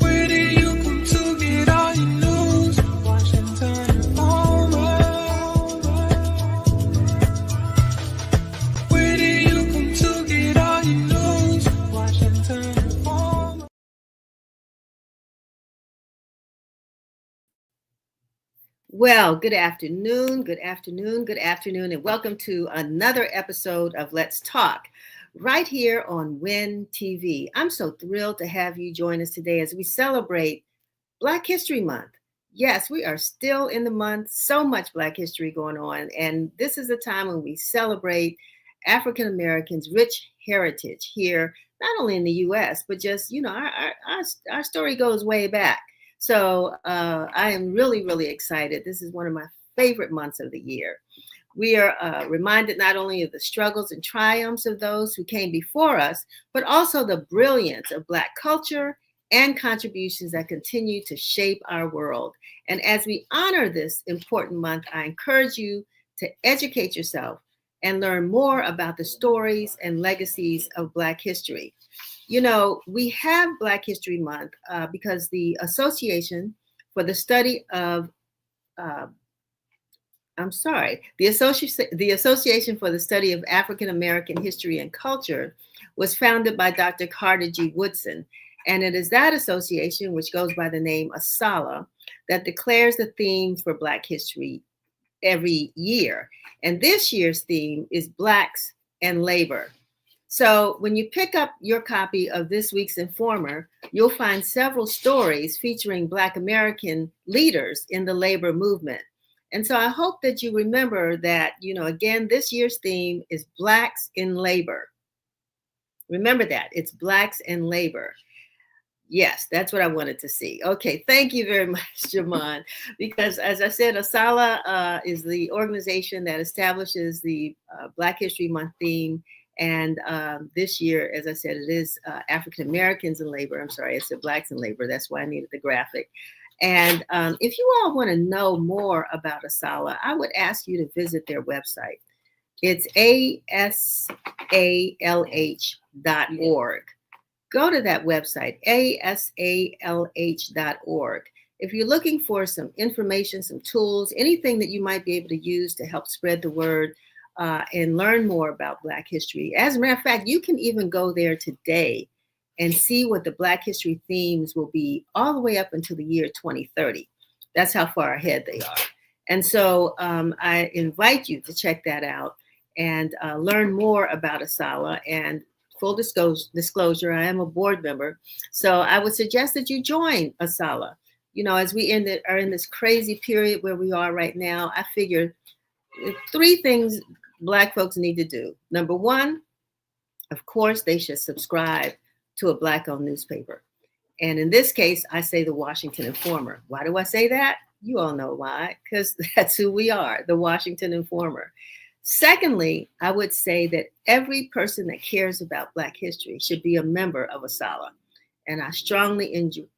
Where do you come to get all your news? Washington Informer. Where do you come to get all your news? Washington Informer. Well, good afternoon, and welcome to another episode of Let's Talk right here on WIN TV. I'm so thrilled to have you join us today as we celebrate Black History Month. Yes, we are still in the month, so much Black history going on, and this is a time when we celebrate African Americans' rich heritage here, not only in the U.S., but just, our story goes way back. So I am really, really excited. This is one of my favorite months of the year. We are reminded not only of the struggles and triumphs of those who came before us, but also the brilliance of Black culture and contributions that continue to shape our world. And as we honor this important month, I encourage you to educate yourself and learn more about the stories and legacies of Black history. You know, we have Black History Month because the Association for the Study of, the Association for the Study of African American History and Culture was founded by Dr. Carter G. Woodson. And it is that association, which goes by the name ASALH, that declares the themes for Black history every year. And this year's theme is Blacks and Labor. So when you pick up your copy of this week's Informer, you'll find several stories featuring Black American leaders in the labor movement. And so I hope that you remember that, again, this year's theme is Blacks in Labor. Remember that, it's Blacks in Labor. Yes, that's what I wanted to see. Okay, thank you very much, Jamon, because as I said, ASALH is the organization that establishes the Black History Month theme. And this year, as I said, it is African Americans in labor. I'm sorry, I said Blacks in labor. That's why I needed the graphic. And if you all want to know more about ASALH, I would ask you to visit their website. It's asalh.org. Go to that website, asalh.org. If you're looking for some information, some tools, anything that you might be able to use to help spread the word and learn more about Black history. As a matter of fact, you can even go there today and see what the Black history themes will be all the way up until the year 2030. That's how far ahead they are. And so I invite you to check that out and learn more about ASALH. And full disclosure, I am a board member. So I would suggest that you join ASALH. As we are in this crazy period where we are right now, I figure 3 things Black folks need to do. Number 1, of course, they should subscribe to a Black-owned newspaper. And in this case, I say the Washington Informer. Why do I say that? You all know why, because that's who we are, the Washington Informer. Secondly, I would say that every person that cares about Black history should be a member of ASALH. And I strongly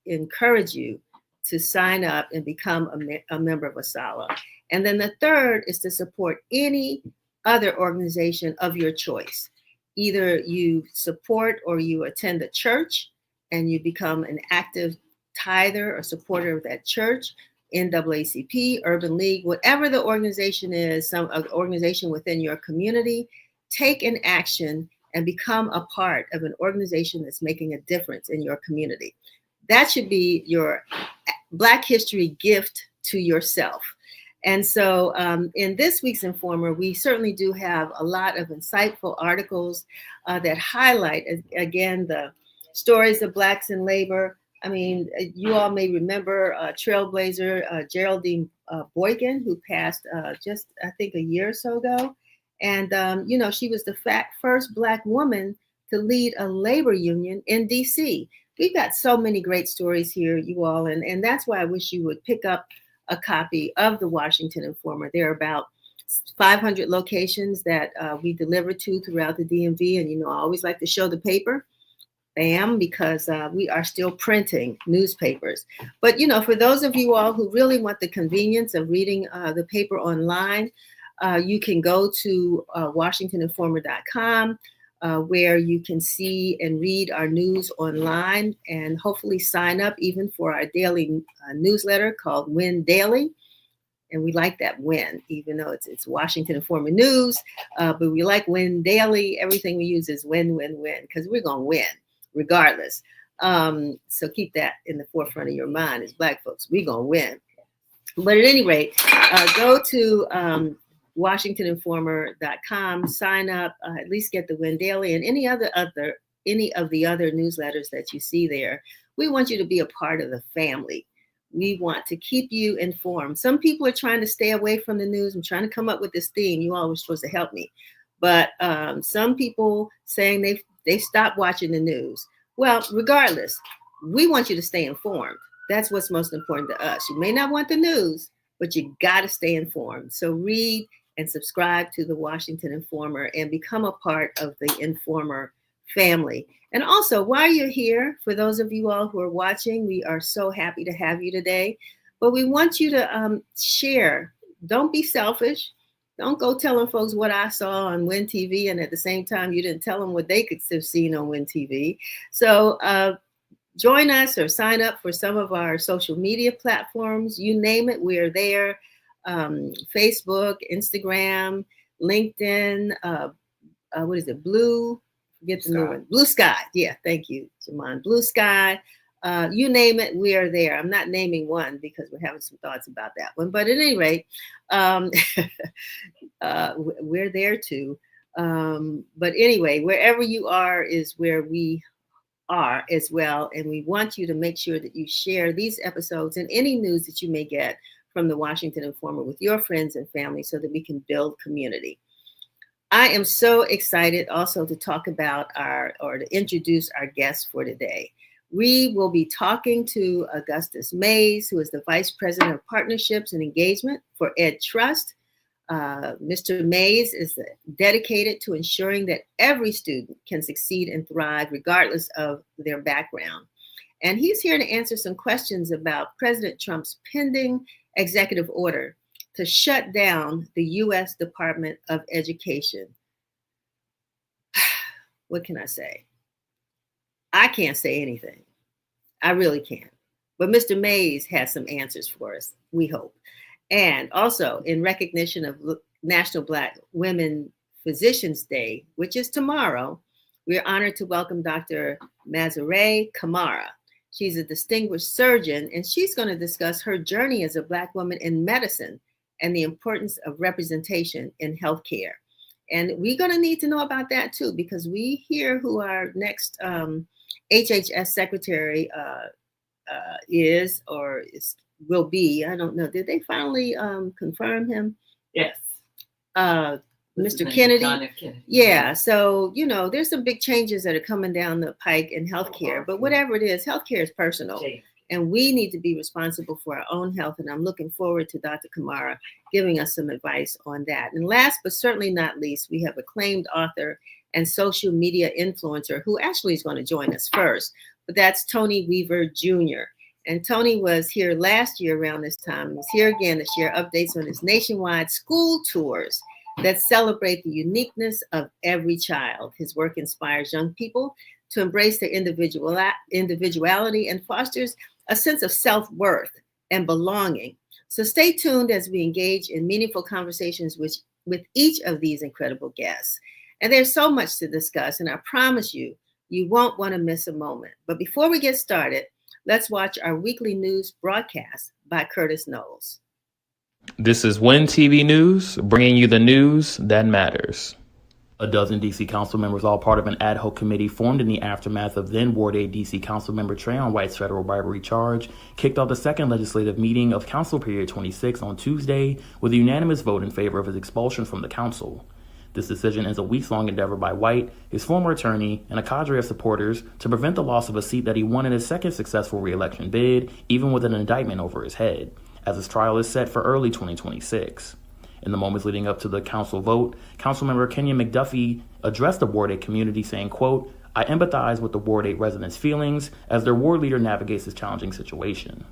encourage you to sign up and become a member of ASALH. And then the third is to support any other organization of your choice. Either you support or you attend a church and you become an active tither or supporter of that church, NAACP, Urban League, whatever the organization is, some organization within your community, take an action and become a part of an organization that's making a difference in your community. That should be your Black history gift to yourself. And so in this week's Informer, we certainly do have a lot of insightful articles that highlight, again, the stories of Blacks in labor. I mean, you all may remember trailblazer Geraldine Boykin, who passed just, I think, a year or so ago. And, she was the first Black woman to lead a labor union in D.C. We've got so many great stories here, you all, and that's why I wish you would pick up a copy of the Washington Informer. There are about 500 locations that we deliver to throughout the DMV. And, I always like to show the paper, bam, because we are still printing newspapers. But, for those of you all who really want the convenience of reading the paper online, you can go to WashingtonInformer.com. where you can see and read our news online and hopefully sign up even for our daily newsletter called Win Daily. And we like that win, even though it's Washington Informer News, but we like Win Daily. Everything we use is win, win, win, because we're going to win regardless. So keep that in the forefront of your mind as Black folks. We're going to win. But at any rate, go to WashingtonInformer.com, sign up, at least get the Win Daily and any of the other newsletters that you see there. We want you to be a part of the family. We want to keep you informed. Some people are trying to stay away from the news. I'm trying to come up with this theme. You all were supposed to help me. But some people saying they stopped watching the news. Well, regardless, we want you to stay informed. That's what's most important to us. You may not want the news, but you got to stay informed. So read and subscribe to the Washington Informer and become a part of the Informer family. And also, while you're here, for those of you all who are watching, we are so happy to have you today. But we want you to share. Don't be selfish. Don't go telling folks what I saw on Win TV, and at the same time, you didn't tell them what they could have seen on Win TV. So join us or sign up for some of our social media platforms. You name it, we're there. Facebook, Instagram, LinkedIn, what is it, Blue Sky. Yeah, thank you, Jamon. Blue Sky. You name it, we are there. I'm not naming one because we're having some thoughts about that one. But at any rate, we're there too. But anyway, wherever you are is where we are as well. And we want you to make sure that you share these episodes and any news that you may get from the Washington Informer with your friends and family so that we can build community. I am so excited also to talk about to introduce our guest for today. We will be talking to Augustus Mays, who is the Vice President of Partnerships and Engagement for Ed Trust. Mr. Mays is dedicated to ensuring that every student can succeed and thrive regardless of their background. And he's here to answer some questions about President Trump's pending executive order to shut down the U.S. Department of Education. What can I say? I can't say anything. I really can't. But Mr. Mays has some answers for us, we hope. And also, in recognition of National Black Women Physicians Day, which is tomorrow, we are honored to welcome Dr. Maseray Kamara. She's a distinguished surgeon, and she's going to discuss her journey as a Black woman in medicine and the importance of representation in healthcare. And we're going to need to know about that too, because we hear who our next HHS secretary will be. I don't know. Did they finally confirm him? Yes. Mr. Kennedy. Yeah. So, there's some big changes that are coming down the pike in healthcare, but whatever it is, healthcare is personal. And we need to be responsible for our own health. And I'm looking forward to Dr. Kamara giving us some advice on that. And last but certainly not least, we have acclaimed author and social media influencer who actually is going to join us first. But that's Tony Weaver Jr. And Tony was here last year around this time. He's here again to share updates on his nationwide school tours that celebrate the uniqueness of every child. His work inspires young people to embrace their individuality and fosters a sense of self-worth and belonging. So stay tuned as we engage in meaningful conversations with each of these incredible guests. And there's so much to discuss, and I promise you, you won't want to miss a moment. But before we get started, let's watch our weekly news broadcast by Curtis Knowles. This is Win TV News, bringing you the news that matters. A dozen D.C. council members, all part of an ad hoc committee formed in the aftermath of then Ward 8 D.C. council member Trayon White's federal bribery charge, kicked off the second legislative meeting of Council Period 26 on Tuesday with a unanimous vote in favor of his expulsion from the council. This decision is a weeks-long endeavor by White, his former attorney, and a cadre of supporters to prevent the loss of a seat that he won in his second successful re-election bid, even with an indictment over his head, as his trial is set for early 2026. In the moments leading up to the council vote, Councilmember Kenya McDuffie addressed the Ward 8 community saying, quote, "I empathize with the Ward 8 residents' feelings as their ward leader navigates this challenging situation."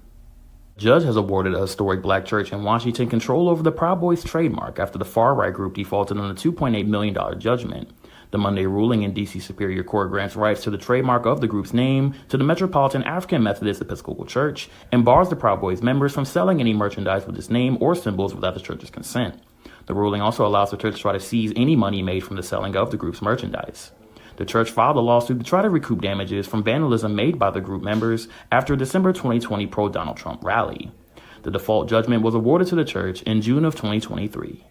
The judge has awarded a historic Black church in Washington control over the Proud Boys trademark after the far-right group defaulted on a $2.8 million judgment. The Monday ruling in D.C. Superior Court grants rights to the trademark of the group's name to the Metropolitan African Methodist Episcopal Church and bars the Proud Boys members from selling any merchandise with its name or symbols without the church's consent. The ruling also allows the church to try to seize any money made from the selling of the group's merchandise. The church filed a lawsuit to try to recoup damages from vandalism made by the group members after a December 2020 pro-Donald Trump rally. The default judgment was awarded to the church in June of 2023.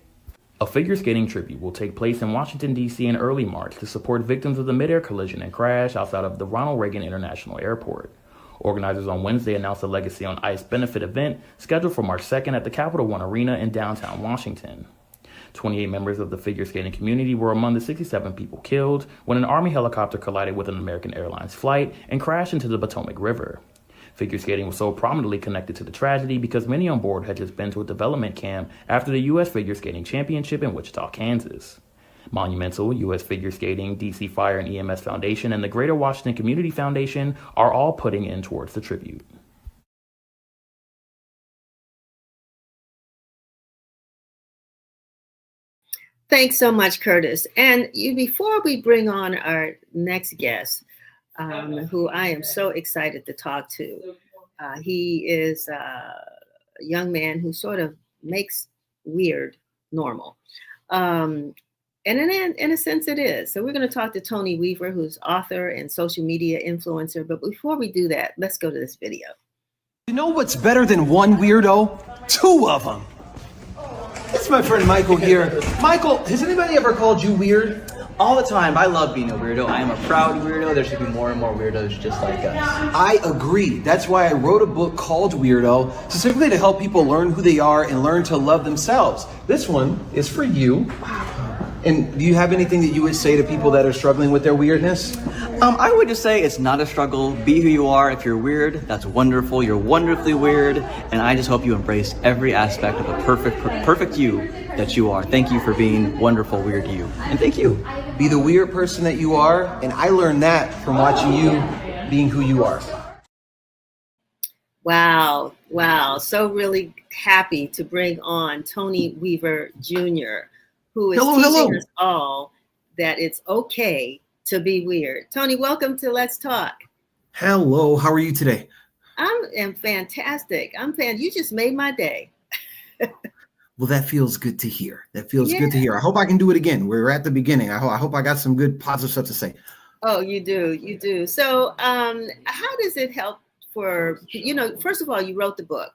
A figure skating tribute will take place in Washington, D.C. in early March to support victims of the mid-air collision and crash outside of the Ronald Reagan International Airport. Organizers on Wednesday announced a Legacy on Ice benefit event scheduled for March 2nd at the Capital One Arena in downtown Washington. 28 members of the figure skating community were among the 67 people killed when an Army helicopter collided with an American Airlines flight and crashed into the Potomac River. Figure skating was so prominently connected to the tragedy because many on board had just been to a development camp after the U.S. Figure Skating Championship in Wichita, Kansas. Monumental, U.S. Figure Skating, D.C. Fire and EMS Foundation, and the Greater Washington Community Foundation are all putting in towards the tribute. Thanks so much, Curtis. And before we bring on our next guest, who I am so excited to talk to. He is a young man who sort of makes weird normal. And in a sense it is. So we're going to talk to Tony Weaver, who's author and social media influencer. But before we do that, let's go to this video. You know what's better than one weirdo? Two of them. It's my friend Michael here. Michael, has anybody ever called you weird? All the time. I love being a weirdo. I am a proud weirdo. There should be more and more weirdos just like us. I agree. That's why I wrote a book called Weirdo, specifically to help people learn who they are and learn to love themselves. This one is for you. And do you have anything that you would say to people that are struggling with their weirdness? I would just say it's not a struggle. Be who you are. If you're weird, that's wonderful. You're wonderfully weird. And I just hope you embrace every aspect of a perfect you that you are. Thank you for being wonderful, weird you. And thank you. Be the weird person that you are. And I learned that from watching you being who you are. Wow. So really happy to bring on Tony Weaver Jr., who is teaching us all that it's okay to be weird. Tony, welcome to Let's Talk. Hello, how are you today? I am fantastic. You just made my day. Well, that feels good to hear. Good to hear. I hope I can do it again. We're at the beginning. I hope I got some good positive stuff to say. Oh, you do. So how does it help for, first of all, you wrote the book.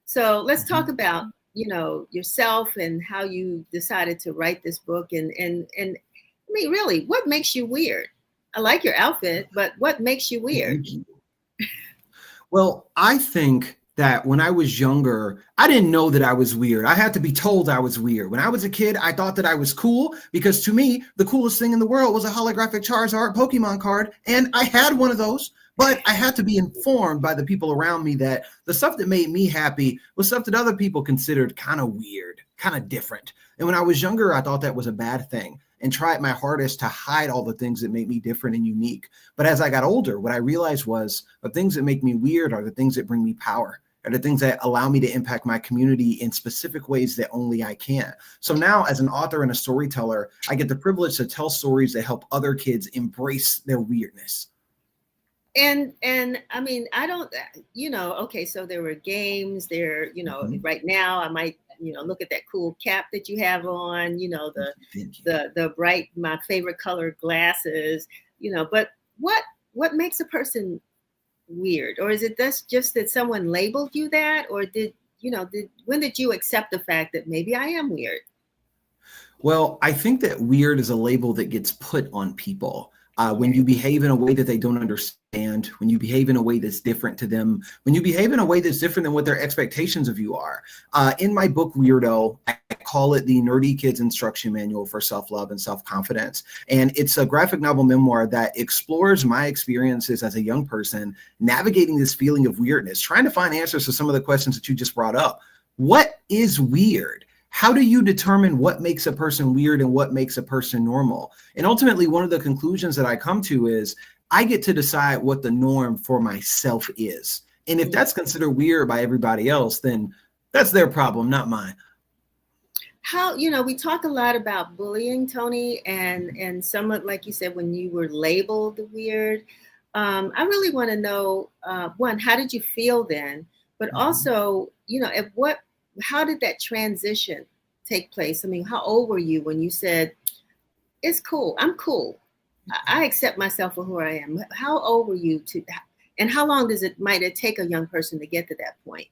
So let's talk about, yourself and how you decided to write this book and I mean, really, what makes you weird? I like your outfit, but what makes you weird? Well, I think that when I was younger, I didn't know that I was weird. I had to be told I was weird. When I was a kid, I thought that I was cool because to me, the coolest thing in the world was a holographic Charizard Pokemon card. And I had one of those, but I had to be informed by the people around me that the stuff that made me happy was stuff that other people considered kind of weird, kind of different. And when I was younger, I thought that was a bad thing and tried my hardest to hide all the things that make me different and unique. But as I got older, what I realized was the things that make me weird are the things that bring me power, are the things that allow me to impact my community in specific ways that only I can. So now as an author and a storyteller, I get the privilege to tell stories that help other kids embrace their weirdness. And I mean, I don't, okay, so there were games there, right now I might, look at that cool cap that you have on, the bright, my favorite color glasses, but what makes a person weird? Or is it just that someone labeled you that? Or when did you accept the fact that maybe I am weird? Well, I think that weird is a label that gets put on people. When you behave in a way that they don't understand, when you behave in a way that's different to them, when you behave in a way that's different than what their expectations of you are. In my book, Weirdo, I call it the Nerdy Kids Instruction Manual for Self-Love and Self-Confidence. And it's a graphic novel memoir that explores my experiences as a young person, navigating this feeling of weirdness, trying to find answers to some of the questions that you just brought up. What is weird? How do you determine what makes a person weird and what makes a person normal? And ultimately, one of the conclusions that I come to is I get to decide what the norm for myself is. And if that's considered weird by everybody else, then that's their problem, not mine. how, we talk a lot about bullying, Tony, and some of, like you said, when you were labeled weird. I really want to know, one, how did you feel then? But also, how did that transition take place? I mean, how old were you when you said, it's cool, I'm cool, I accept myself for who I am? How old were you and how long might it take a young person to get to that point?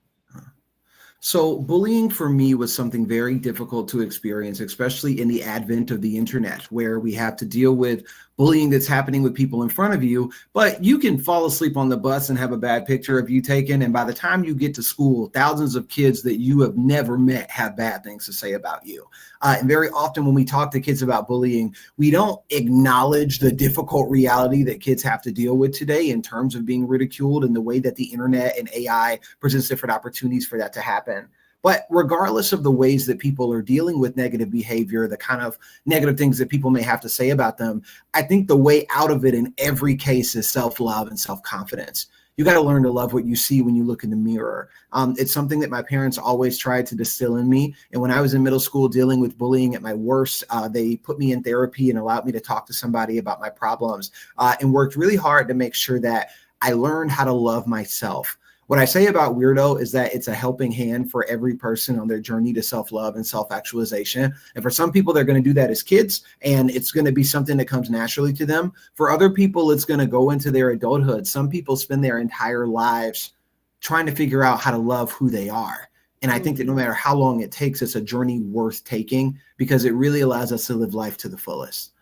So bullying for me was something very difficult to experience, especially in the advent of the internet, where we have to deal with bullying that's happening with people in front of you, but you can fall asleep on the bus and have a bad picture of you taken. And by the time you get to school, thousands of kids that you have never met have bad things to say about you. And very often when we talk to kids about bullying, we don't acknowledge the difficult reality that kids have to deal with today in terms of being ridiculed and the way that the internet and AI presents different opportunities for that to happen. But regardless of the ways that people are dealing with negative behavior, the kind of negative things that people may have to say about them, I think the way out of it in every case is self-love and self-confidence. You got to learn to love what you see when you look in the mirror. It's something that my parents always tried to distill in me. And when I was in middle school dealing with bullying at my worst, they put me in therapy and allowed me to talk to somebody about my problems, and worked really hard to make sure that I learned how to love myself. What I say about weirdo is that it's a helping hand for every person on their journey to self-love and self-actualization. And for some people, they're going to do that as kids, and it's going to be something that comes naturally to them. For other people, it's going to go into their adulthood. Some people spend their entire lives trying to figure out how to love who they are. And I think that no matter how long it takes, it's a journey worth taking because it really allows us to live life to the fullest.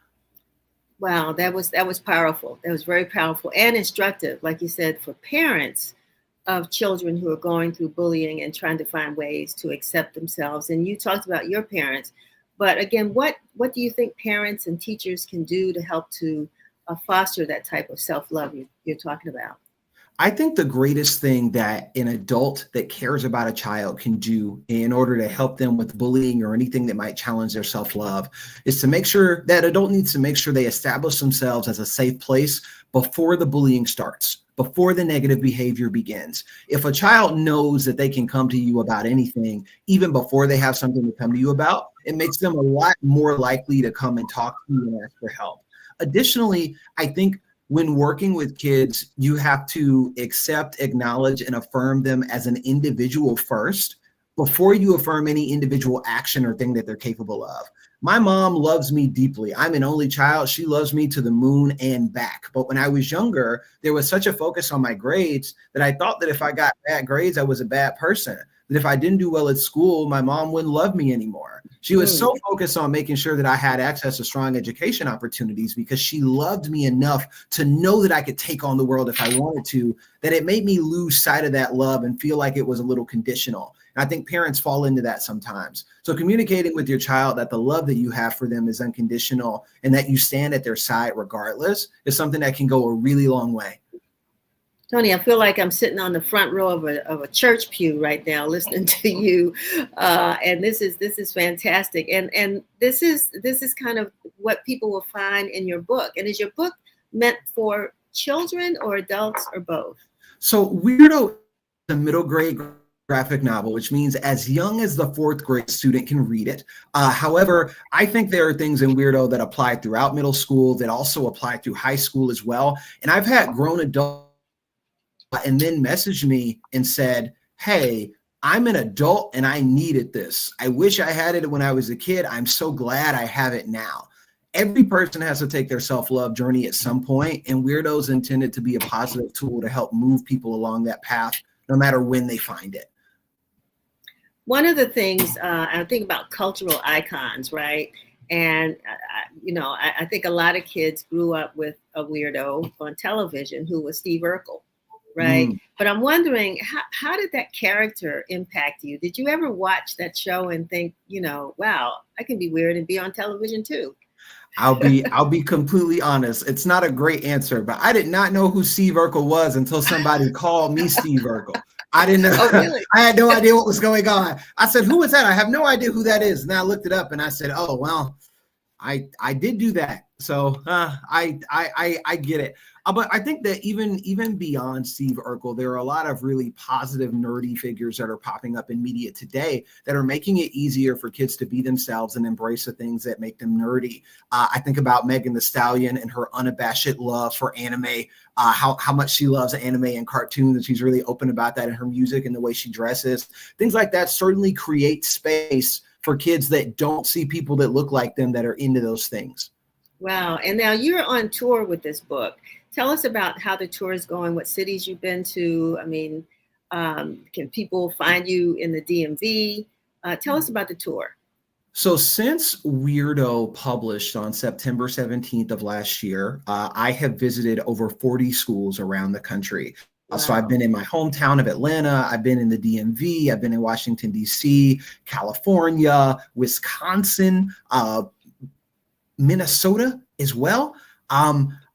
Wow, that was powerful. That was very powerful and instructive, like you said, for parents of children who are going through bullying and trying to find ways to accept themselves. And you talked about your parents, but again, what do you think parents and teachers can do to help to foster that type of self-love you're talking about? I think the greatest thing that an adult that cares about a child can do in order to help them with bullying or anything that might challenge their self-love is to make sure that adult needs to make sure they establish themselves as a safe place before the bullying starts, before the negative behavior begins. If a child knows that they can come to you about anything, even before they have something to come to you about, it makes them a lot more likely to come and talk to you and ask for help. Additionally, I think when working with kids, you have to accept, acknowledge, and affirm them as an individual first before you affirm any individual action or thing that they're capable of. My mom loves me deeply. I'm an only child. She loves me to the moon and back. But when I was younger, there was such a focus on my grades that I thought that if I got bad grades, I was a bad person. That if I didn't do well at school, my mom wouldn't love me anymore. She was so focused on making sure that I had access to strong education opportunities because she loved me enough to know that I could take on the world if I wanted to, that it made me lose sight of that love and feel like it was a little conditional. And I think parents fall into that sometimes. So communicating with your child that the love that you have for them is unconditional and that you stand at their side regardless is something that can go a really long way. Tony, I feel like I'm sitting on the front row of a church pew right now, listening to you, and this is fantastic. And this is kind of what people will find in your book. And is your book meant for children or adults or both? So Weirdo is a middle grade graphic novel, which means as young as the 4th grade student can read it. However, I think there are things in Weirdo that apply throughout middle school that also apply through high school as well. And I've had grown adults and then messaged me and said, hey, I'm an adult and I needed this. I wish I had it when I was a kid. I'm so glad I have it now. Every person has to take their self-love journey at some point, and Weirdo is intended to be a positive tool to help move people along that path, no matter when they find it. One of the things I think about cultural icons, right? And, I think a lot of kids grew up with a weirdo on television who was Steve Urkel. Right. But I'm wondering, how did that character impact you? Did you ever watch that show and think, wow, I can be weird and be on television too? I'll be completely honest. It's not a great answer, but I did not know who Steve Urkel was until somebody called me Steve Urkel. I didn't know. Oh, really? I had no idea what was going on. I said, who is that? I have no idea who that is. And I looked it up and I said, oh, well, I did do that. So I get it. But I think that even beyond Steve Urkel, there are a lot of really positive nerdy figures that are popping up in media today that are making it easier for kids to be themselves and embrace the things that make them nerdy. I think about Megan Thee Stallion and her unabashed love for anime, how much she loves anime and cartoons, and she's really open about that in her music and the way she dresses. Things like that certainly create space for kids that don't see people that look like them that are into those things. Wow. And now you're on tour with this book. Tell us about how the tour is going, what cities you've been to. I mean, can people find you in the DMV? Tell us about the tour. So since Weirdo published on September 17th of last year, I have visited over 40 schools around the country. Wow. So I've been in my hometown of Atlanta. I've been in the DMV. I've been in Washington, D.C., California, Wisconsin, Minnesota as well.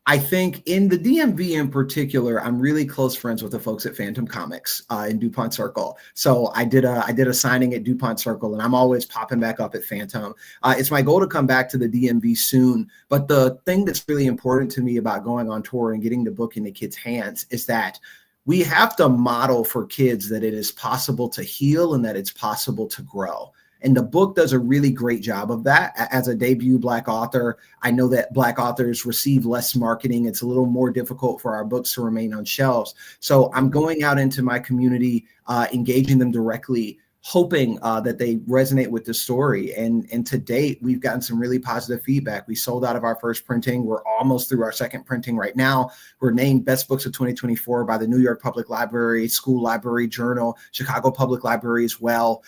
I think in the DMV in particular, I'm really close friends with the folks at Phantom Comics in DuPont Circle. So I did a signing at DuPont Circle, and I'm always popping back up at Phantom. It's my goal to come back to the DMV soon. But the thing that's really important to me about going on tour and getting the book into kids' hands is that we have to model for kids that it is possible to heal and that it's possible to grow. And the book does a really great job of that. As a debut Black author, I know that Black authors receive less marketing. It's a little more difficult for our books to remain on shelves. So I'm going out into my community, engaging them directly, hoping that they resonate with the story. And to date, we've gotten some really positive feedback. We sold out of our first printing. We're almost through our second printing right now. We're named Best Books of 2024 by the New York Public Library, School Library Journal, Chicago Public Library as well.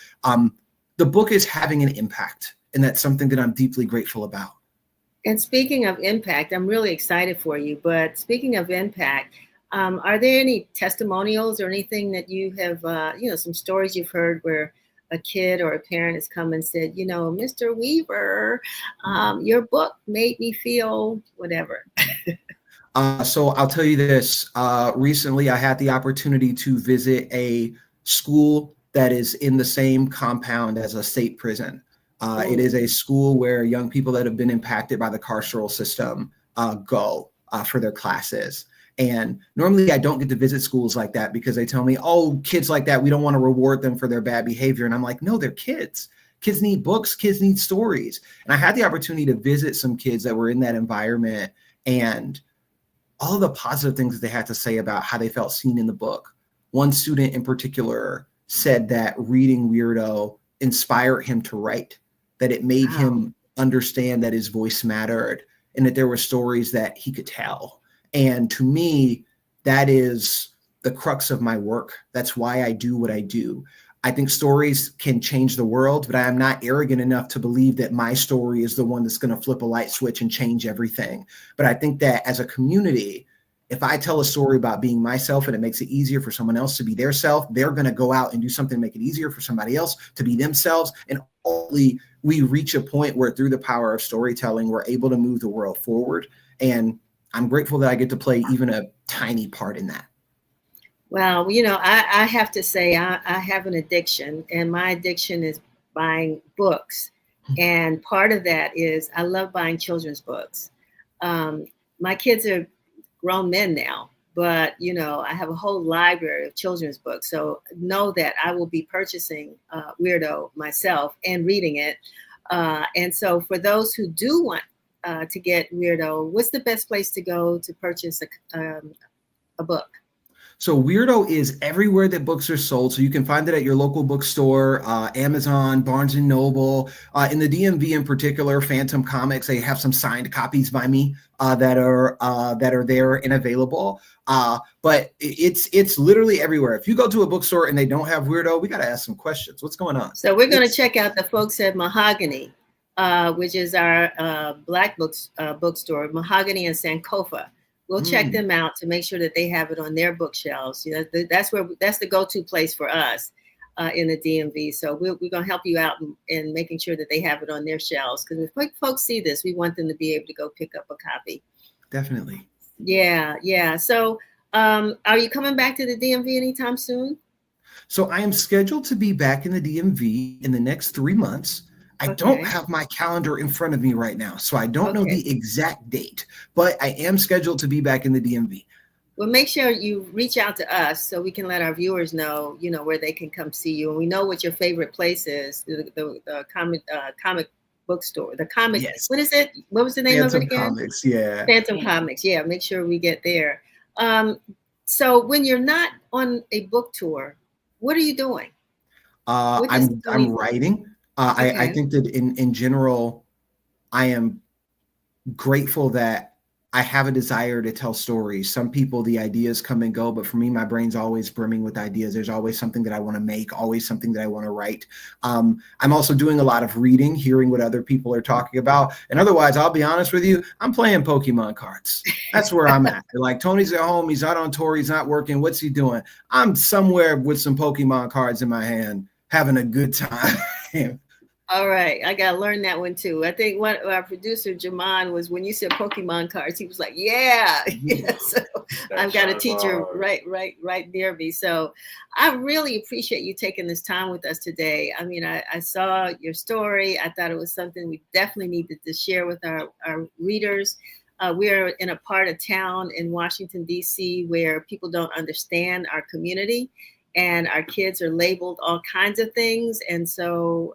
The book is having an impact, and that's something that I'm deeply grateful about. And speaking of impact, I'm really excited for you. But speaking of impact, are there any testimonials or anything that you have, some stories you've heard where a kid or a parent has come and said, Mr. Weaver, your book made me feel whatever? So I'll tell you this. Recently, I had the opportunity to visit a school that is in the same compound as a state prison. It is a school where young people that have been impacted by the carceral system go for their classes. And normally I don't get to visit schools like that because they tell me, oh, kids like that, we don't want to reward them for their bad behavior. And I'm like, no, they're kids. Kids need books, kids need stories. And I had the opportunity to visit some kids that were in that environment, and all of the positive things that they had to say about how they felt seen in the book. One student in particular said that reading Weirdo inspired him to write, that it made him understand that his voice mattered and that there were stories that he could tell. And to me, that is the crux of my work. That's why I do what I do. I think stories can change the world, but I am not arrogant enough to believe that my story is the one that's going to flip a light switch and change everything. But I think that as a community, if I tell a story about being myself and it makes it easier for someone else to be their self, they're going to go out and do something to make it easier for somebody else to be themselves. And only we reach a point where through the power of storytelling, we're able to move the world forward. And I'm grateful that I get to play even a tiny part in that. Well, I have to say I have an addiction, and my addiction is buying books. And part of that is I love buying children's books. My kids are grown men now, but I have a whole library of children's books. So know that I will be purchasing Weirdo myself and reading it. And so for those who do want to get Weirdo, what's the best place to go to purchase a book? So Weirdo is everywhere that books are sold. So you can find it at your local bookstore, Amazon, Barnes & Noble. In the DMV in particular, Phantom Comics, they have some signed copies by me that are there and available. But it's literally everywhere. If you go to a bookstore and they don't have Weirdo, we got to ask some questions. What's going on? So we're going to check out the folks at Mahogany, which is our Black bookstore, Mahogany and Sankofa. We'll check them out to make sure that they have it on their bookshelves. That's the go-to place for us in the DMV. So we're going to help you out in making sure that they have it on their shelves. Because if folks see this, we want them to be able to go pick up a copy. Definitely. Yeah. So are you coming back to the DMV anytime soon? So I am scheduled to be back in the DMV in the next 3 months. I Okay. don't have my calendar in front of me right now, so I don't know the exact date, but I am scheduled to be back in the DMV. Well, make sure you reach out to us so we can let our viewers know, where they can come see you. And we know what your favorite place is, the comic bookstore, the comic. Yes. What is it? What was the name of it Phantom again? Comics, yeah. Phantom Comics. Yeah, make sure we get there. So when you're not on a book tour, what are you doing? I'm writing. I think that in general, I am grateful that I have a desire to tell stories. Some people, the ideas come and go, but for me, my brain's always brimming with ideas. There's always something that I want to make, always something that I want to write. I'm also doing a lot of reading, hearing what other people are talking about. And otherwise, I'll be honest with you, I'm playing Pokemon cards. That's where I'm at. They're like, Tony's at home. He's out on tour. He's not working. What's he doing? I'm somewhere with some Pokemon cards in my hand, having a good time. All right, I gotta learn that one too. I think what our producer Jaman was, when you said Pokemon cards, he was like, "Yeah." So I've got a teacher right near me. So I really appreciate you taking this time with us today. I mean, I saw your story. I thought it was something we definitely needed to share with our readers. We're in a part of town in Washington, D.C., where people don't understand our community, and our kids are labeled all kinds of things, and so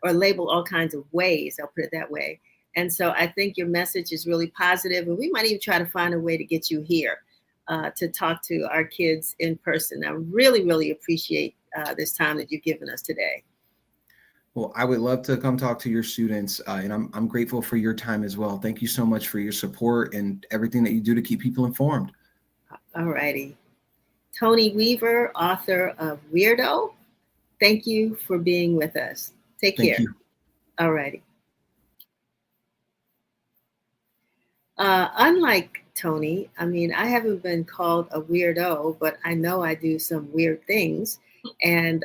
or labeled all kinds of ways, I'll put it that way. And so I think your message is really positive, and we might even try to find a way to get you here to talk to our kids in person. I really, really appreciate this time that you've given us today. Well, I would love to come talk to your students, and I'm grateful for your time as well. Thank you so much for your support and everything that you do to keep people informed. All righty. Tony Weaver, author of Weirdo, thank you for being with us. Take care. Thank you. All righty. Unlike Tony, I mean, I haven't been called a weirdo, but I know I do some weird things, and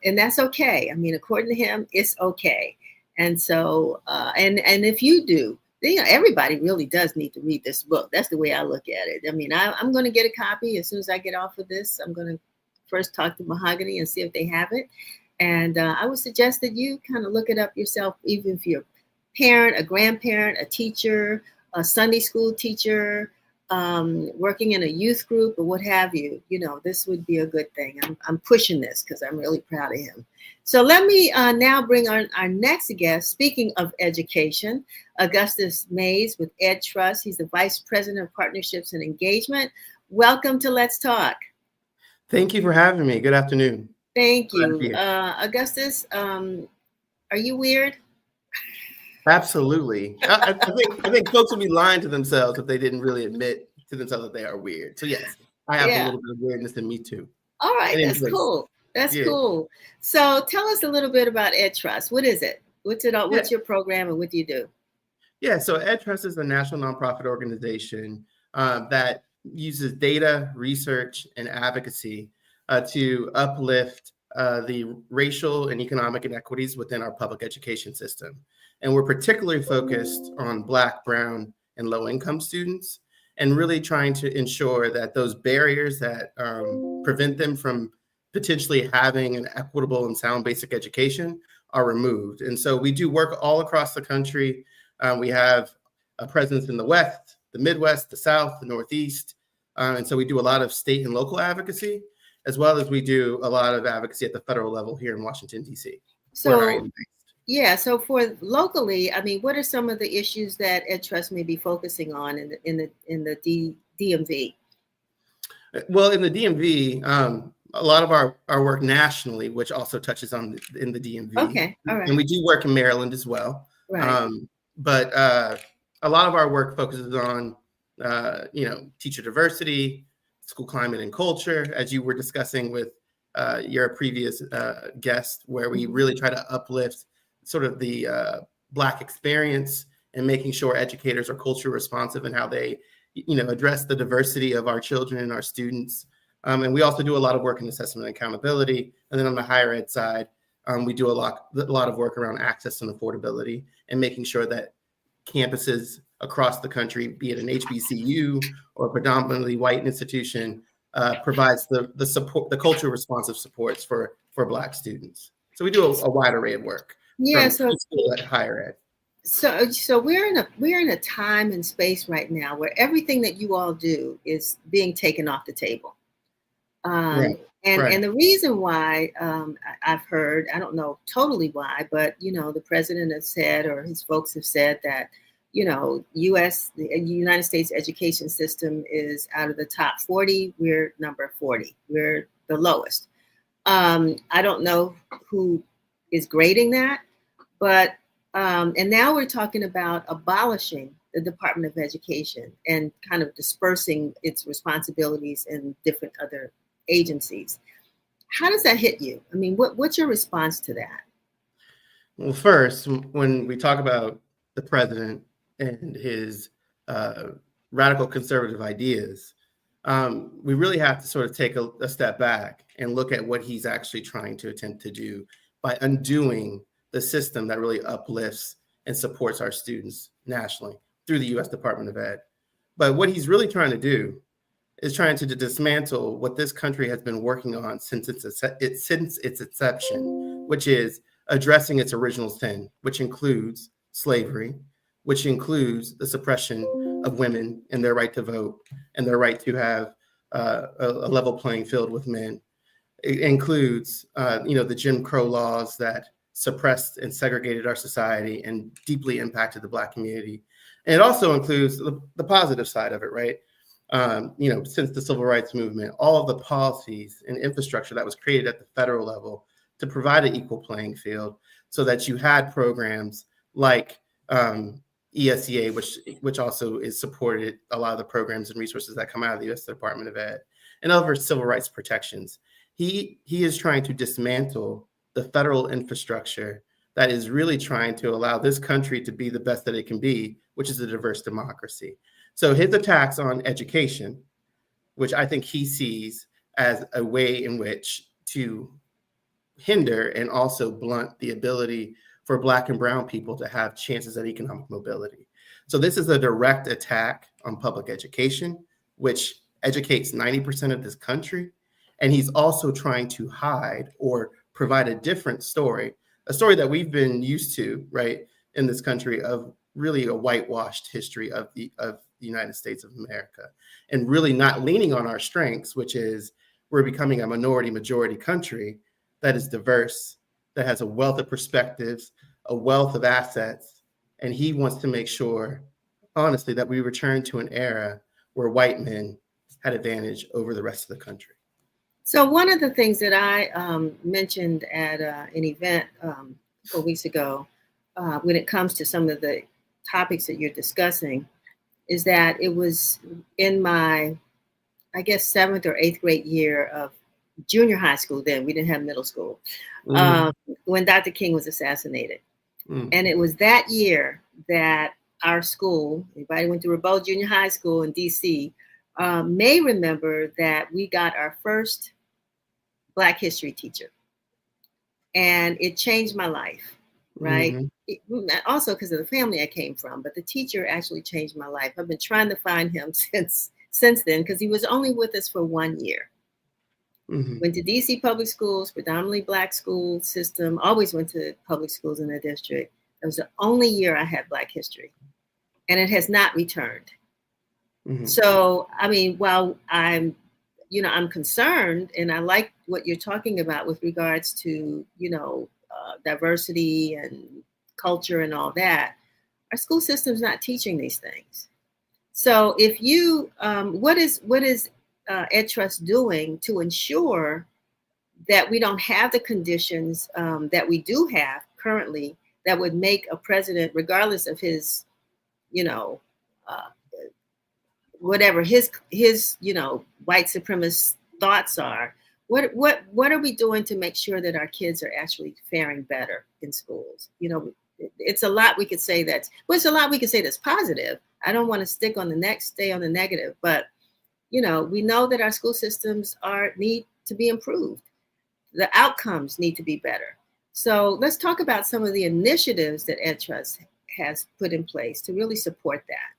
that's okay. I mean, according to him, it's okay. And so, and if you do, everybody really does need to read this book. That's the way I look at it. I mean, I'm going to get a copy as soon as I get off of this. I'm going to first talk to Mahogany and see if they have it. And I would suggest that you kind of look it up yourself, even if you're a parent, a grandparent, a teacher, a Sunday school teacher, working in a youth group or what have you. This would be a good thing. I'm pushing this because I'm really proud of him. So let me now bring on our next guest. Speaking of education, Augustus Mays with Ed Trust. He's the Vice President of Partnerships and Engagement. Welcome to Let's Talk. Thank you for having me. Good afternoon. Thank you. Augustus, are you weird? Absolutely. I think folks would be lying to themselves if they didn't really admit to themselves that they are weird. So yes, I have a little bit of weirdness in me too. All right, that's cool. That's cool. So tell us a little bit about Ed Trust. What is it? What's it all? What's your program and what do you do? Yeah, so Ed Trust is a national nonprofit organization that uses data, research, and advocacy to uplift the racial and economic inequities within our public education system. And we're particularly focused on Black, Brown, and low-income students, and really trying to ensure that those barriers that prevent them from potentially having an equitable and sound basic education are removed. And so we do work all across the country. We have a presence in the West, the Midwest, the South, the Northeast. And so we do a lot of state and local advocacy, as well as we do a lot of advocacy at the federal level here in Washington, D.C. So for locally, I mean, what are some of the issues that Ed Trust may be focusing on in the DMV? Well, in the DMV, a lot of our work nationally, which also touches on in the DMV. Okay, all right. And we do work in Maryland as well. Right. But a lot of our work focuses on, teacher diversity, school climate and culture, as you were discussing with your previous guest, where we really try to uplift sort of the Black experience and making sure educators are culture responsive in how they, address the diversity of our children and our students. And we also do a lot of work in assessment and accountability. And then on the higher ed side, we do a lot of work around access and affordability and making sure that campuses across the country, be it an HBCU or a predominantly white institution, provides the support, the culture responsive supports for Black students. So we do a wide array of work. Yeah, from so preschool at higher ed. so we're in a time and space right now where everything that you all do is being taken off the table. Right. And the reason why I've heard, I don't know totally why, but the president has said, or his folks have said that the United States education system is out of the top 40. We're number 40. We're the lowest. I don't know who is grading that, but and now we're talking about abolishing the Department of Education and kind of dispersing its responsibilities in different other agencies. How does that hit you? I mean, what's your response to that? Well, first, when we talk about the president and his radical conservative ideas, we really have to sort of take a step back and look at what he's actually trying to attempt to do by undoing the system that really uplifts and supports our students nationally through the U.S. Department of Ed. But what he's really trying to do is trying to dismantle what this country has been working on since its inception, which is addressing its original sin, which includes slavery, which includes the suppression of women and their right to vote and their right to have a level playing field with men. It includes, the Jim Crow laws that suppressed and segregated our society and deeply impacted the Black community. And it also includes the positive side of it, right? Since the civil rights movement, all of the policies and infrastructure that was created at the federal level to provide an equal playing field so that you had programs like ESEA, which also is supported a lot of the programs and resources that come out of the U.S. Department of Ed and other civil rights protections. He is trying to dismantle the federal infrastructure that is really trying to allow this country to be the best that it can be, which is a diverse democracy. So his attacks on education, which I think he sees as a way in which to hinder and also blunt the ability for Black and brown people to have chances at economic mobility. So this is a direct attack on public education, which educates 90% of this country. And he's also trying to hide or provide a different story, a story that we've been used to, right, in this country of really a whitewashed history of the United States of America, and really not leaning on our strengths, which is we're becoming a minority majority country that is diverse, that has a wealth of perspectives, a wealth of assets. And he wants to make sure, honestly, that we return to an era where white men had advantage over the rest of the country. So one of the things that I mentioned at an event 4 weeks ago, when it comes to some of the topics that you're discussing, is that it was in my, I guess, 7th or 8th grade year of junior high school. Then we didn't have middle school, when Dr. King was assassinated. And it was that year that our school, anybody went to Rabault Junior High School in DC, may remember that we got our first Black history teacher. And it changed my life, right? Also because of the family I came from, but the teacher actually changed my life. I've been trying to find him since then, because he was only with us for 1 year. Went to DC public schools, predominantly Black school system, always went to public schools in the district. It was the only year I had Black history, and it has not returned. So, I mean, while I'm concerned, and I like what you're talking about with regards to, diversity and culture and all that, our school system's not teaching these things. So if you, what is Ed Trust doing to ensure that we don't have the conditions that we do have currently that would make a president, regardless of his, whatever his white supremacist thoughts are, what are we doing to make sure that our kids are actually faring better in schools? It's a lot we could say that's positive. I don't want to stay on the negative, but we know that our school systems need to be improved. The outcomes need to be better. So let's talk about some of the initiatives that Ed Trust has put in place to really support that.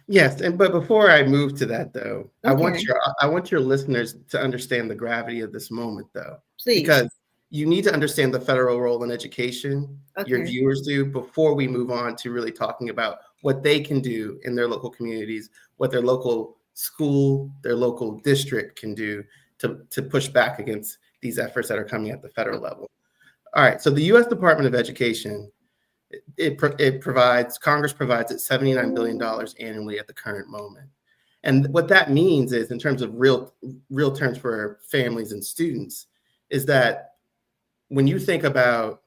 Yes, but before I move to that, though, Okay. I want your listeners to understand the gravity of this moment, though. Please. Because you need to understand the federal role in education, your Okay. viewers do, before we move on to really talking about what they can do in their local communities, what their local school, their local district can do to push back against these efforts that are coming at the federal level. All right, so the U.S. Department of Education, Congress provides it $79 billion annually at the current moment. And what that means is, in terms of real terms for families and students, is that when you think about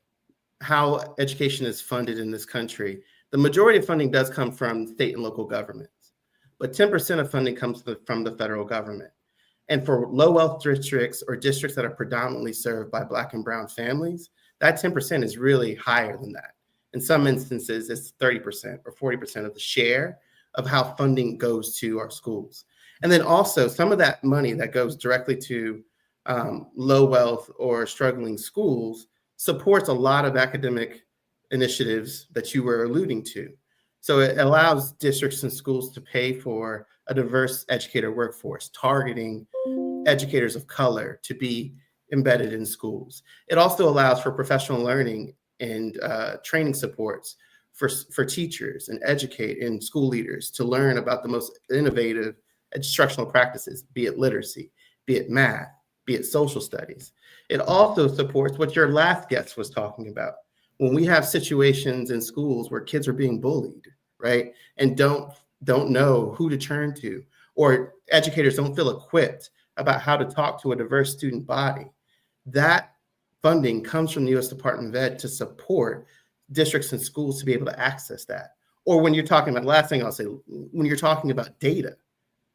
how education is funded in this country, the majority of funding does come from state and local governments, but 10% of funding comes from the federal government. And for low wealth districts or districts that are predominantly served by Black and brown families, that 10% is really higher than that. In some instances, it's 30% or 40% of the share of how funding goes to our schools. And then also some of that money that goes directly to low wealth or struggling schools supports a lot of academic initiatives that you were alluding to. So it allows districts and schools to pay for a diverse educator workforce, targeting educators of color to be embedded in schools. It also allows for professional learning and training supports for teachers and school leaders to learn about the most innovative instructional practices, be it literacy, be it math, be it social studies. It also supports what your last guest was talking about. When we have situations in schools where kids are being bullied, right, and don't know who to turn to, or educators don't feel equipped about how to talk to a diverse student body, that funding comes from the U.S. Department of Ed to support districts and schools to be able to access that. Or when you're talking about, last thing I'll say, when you're talking about data,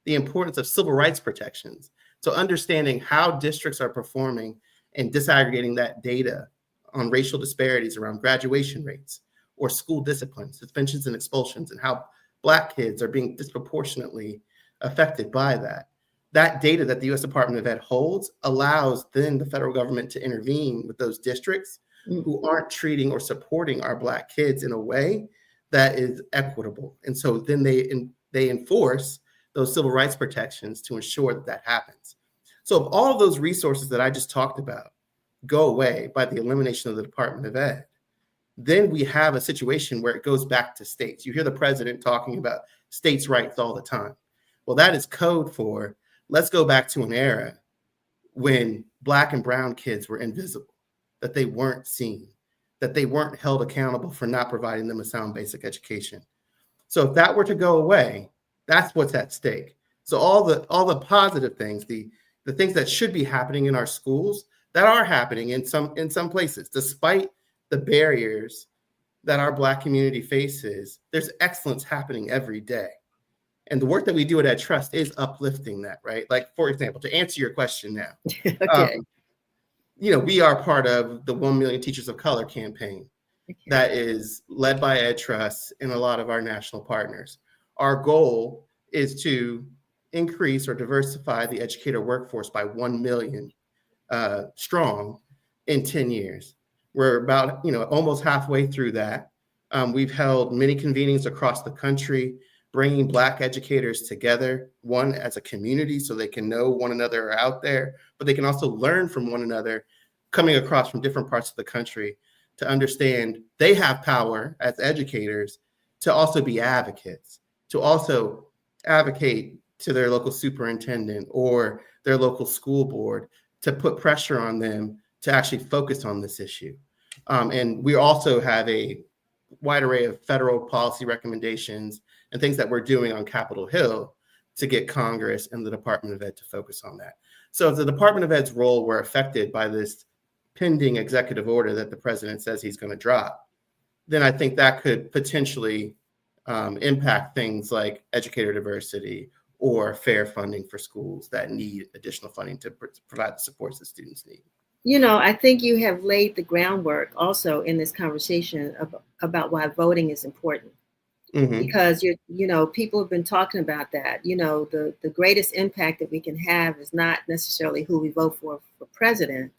the importance of civil rights protections. So understanding how districts are performing and disaggregating that data on racial disparities around graduation rates or school discipline, suspensions and expulsions, and how Black kids are being disproportionately affected by that. That data that the U.S. Department of Ed holds allows then the federal government to intervene with those districts who aren't treating or supporting our Black kids in a way that is equitable. And so then they enforce those civil rights protections to ensure that that happens. So if all of those resources that I just talked about go away by the elimination of the Department of Ed, then we have a situation where it goes back to states. You hear the president talking about states' rights all the time. Well, that is code for, let's go back to an era when Black and brown kids were invisible, that they weren't seen, that they weren't held accountable for not providing them a sound basic education. So if that were to go away, that's what's at stake. So all the positive things, the things that should be happening in our schools, that are happening in some places, despite the barriers that our Black community faces, there's excellence happening every day. And the work that we do at EdTrust is uplifting that, right? Like, for example, to answer your question now, Okay. We are part of the 1 Million Teachers of Color campaign that is led by EdTrust and a lot of our national partners. Our goal is to increase or diversify the educator workforce by 1 million strong in 10 years. We're about, almost halfway through that. We've held many convenings across the country, bringing Black educators together, one as a community so they can know one another are out there, but they can also learn from one another coming across from different parts of the country to understand they have power as educators to also be advocates, to also advocate to their local superintendent or their local school board to put pressure on them to actually focus on this issue. And we also have a wide array of federal policy recommendations and things that we're doing on Capitol Hill to get Congress and the Department of Ed to focus on that. So if the Department of Ed's role were affected by this pending executive order that the president says he's going to drop, then I think that could potentially impact things like educator diversity or fair funding for schools that need additional funding to provide the supports that students need. I think you have laid the groundwork also in this conversation about why voting is important. Mm-hmm. Because people have been talking about that. The greatest impact that we can have is not necessarily who we vote for president,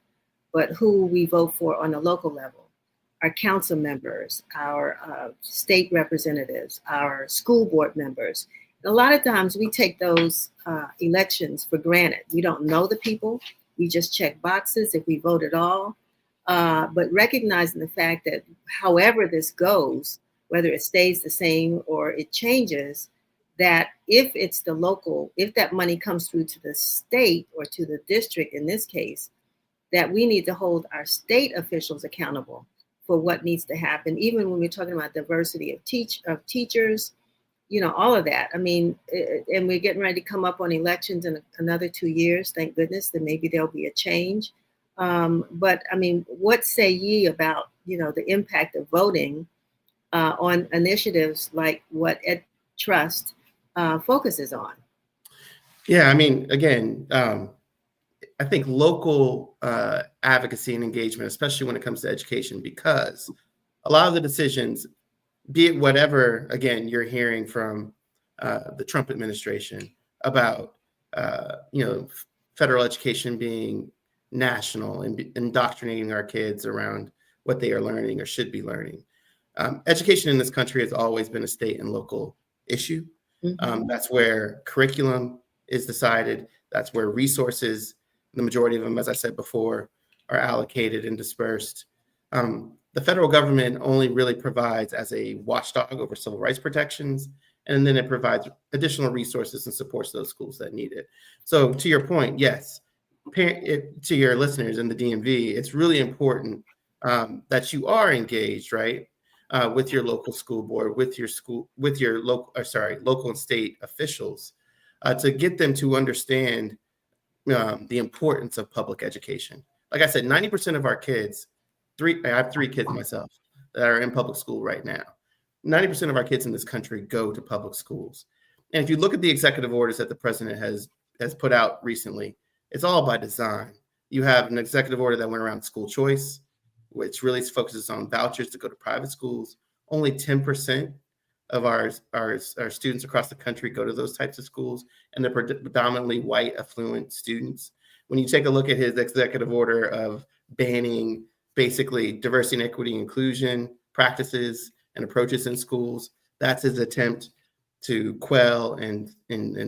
but who we vote for on the local level. Our council members, our state representatives, our school board members. And a lot of times we take those elections for granted. We don't know the people. We just check boxes if we vote at all. but recognizing the fact that however this goes, whether it stays the same or it changes, that if it's the local, if that money comes through to the state or to the district in this case, that we need to hold our state officials accountable for what needs to happen, even when we're talking about diversity of teachers, all of that. I mean, and we're getting ready to come up on elections in another 2 years. Thank goodness, then maybe there'll be a change. But I mean, what say ye about, the impact of voting on initiatives like what Ed Trust focuses on? Yeah, I mean, again, I think local advocacy and engagement, especially when it comes to education, because a lot of the decisions, be it whatever, again, you're hearing from the Trump administration about, federal education being national and indoctrinating our kids around what they are learning or should be learning. Education in this country has always been a state and local issue. Mm-hmm. That's where curriculum is decided. That's where resources, the majority of them, as I said before, are allocated and dispersed. The federal government only really provides as a watchdog over civil rights protections, and then it provides additional resources and supports those schools that need it. So to your point, yes, to your listeners in the DMV, it's really important that you are engaged, right, with your local school board, with your local and state officials, to get them to understand the importance of public education. Like I said, 90% of our kids, I have 3 kids myself that are in public school right now. 90% of our kids in this country go to public schools. And if you look at the executive orders that the president has put out recently, it's all by design. You have an executive order that went around school choice, which really focuses on vouchers to go to private schools. Only 10% of our students across the country go to those types of schools, and they're predominantly white, affluent students. When you take a look at his executive order of banning basically diversity and equity inclusion practices and approaches in schools, that's his attempt to quell and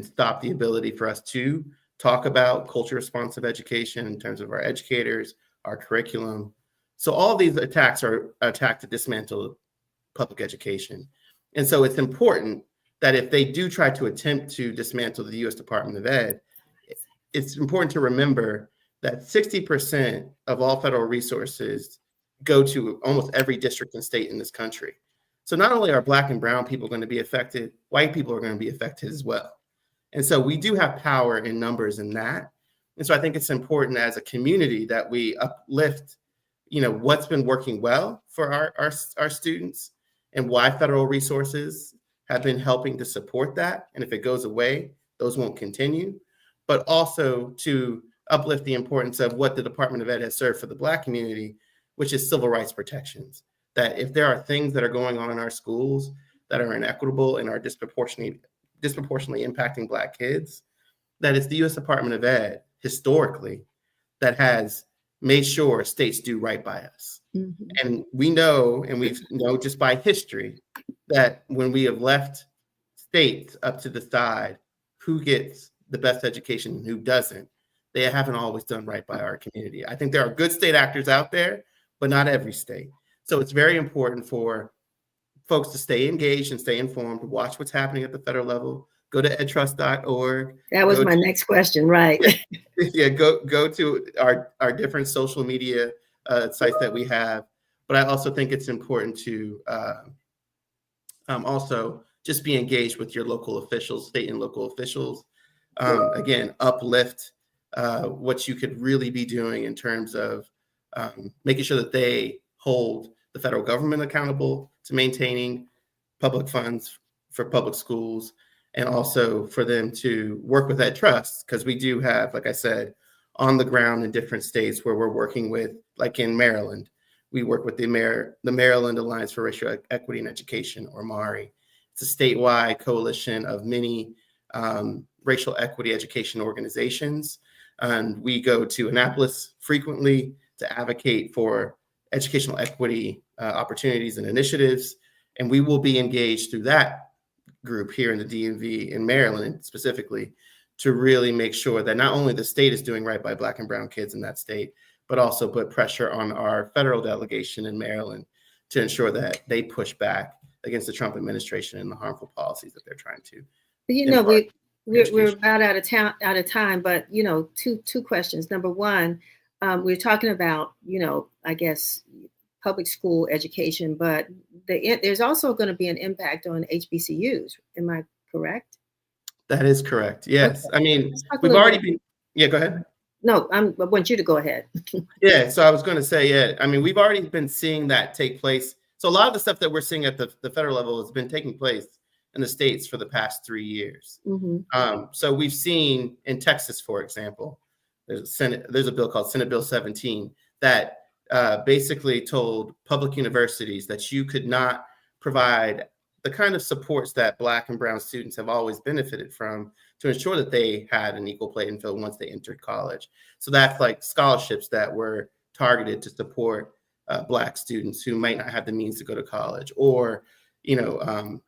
stop the ability for us to talk about culture responsive education in terms of our educators, our curriculum. So all these attacks are attacked to dismantle public education. And so it's important that if they do try to attempt to dismantle the U.S. Department of Ed, it's important to remember that 60% of all federal resources go to almost every district and state in this country. So not only are Black and brown people going to be affected, white people are going to be affected as well. And so we do have power in numbers in that. And so I think it's important as a community that we uplift, what's been working well for our students and why federal resources have been helping to support that. And if it goes away, those won't continue. But also to uplift the importance of what the Department of Ed has served for the Black community, which is civil rights protections. That if there are things that are going on in our schools that are inequitable and are disproportionately impacting Black kids, that it's the U.S. Department of Ed historically that has made sure states do right by us. Mm-hmm. And we know just by history that when we have left states up to decide who gets the best education and who doesn't, they haven't always done right by our community. I think there are good state actors out there, but not every state. So it's very important for folks to stay engaged and stay informed, watch what's happening at the federal level. Go to edtrust.org. That was my next question, right? Yeah, go to our different social media sites that we have. But I also think it's important to also just be engaged with your local officials, state and local officials. Again, uplift what you could really be doing in terms of making sure that they hold the federal government accountable to maintaining public funds for public schools, and also for them to work with Ed Trust, because we do have, like I said, on the ground in different states where we're working with, like in Maryland, we work with the Maryland Alliance for Racial Equity in Education, or MARI. It's a statewide coalition of many racial equity education organizations. And we go to Annapolis frequently to advocate for educational equity opportunities and initiatives. And we will be engaged through that group here in the DMV in Maryland specifically to really make sure that not only the state is doing right by Black and brown kids in that state, but also put pressure on our federal delegation in Maryland to ensure that they push back against the Trump administration and the harmful policies that they're trying to. But, we're about out of time, but two questions. Number one, we're talking about, I guess, public school education, but there's also going to be an impact on HBCUs. Am I correct? That is correct. Yes. Okay. I mean, we've already been, yeah, go ahead. No, I want you to go ahead. Yeah. So I was going to say, yeah, I mean, we've already been seeing that take place. So a lot of the stuff that we're seeing at the federal level has been taking place in the states for the past 3 years. Mm-hmm. So we've seen in Texas, for example, there's a bill called Senate Bill 17 that basically told public universities that you could not provide the kind of supports that Black and brown students have always benefited from to ensure that they had an equal playing field once they entered college. So that's like scholarships that were targeted to support Black students who might not have the means to go to college, or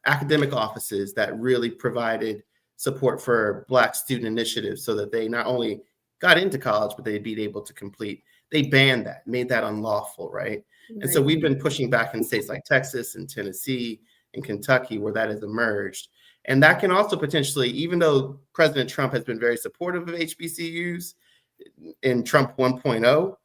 academic offices that really provided support for Black student initiatives so that they not only got into college, but they'd be able to complete. They banned that, made that unlawful, right? And so we've been pushing back in states like Texas and Tennessee and Kentucky where that has emerged. And that can also potentially, even though President Trump has been very supportive of HBCUs in Trump 1.0,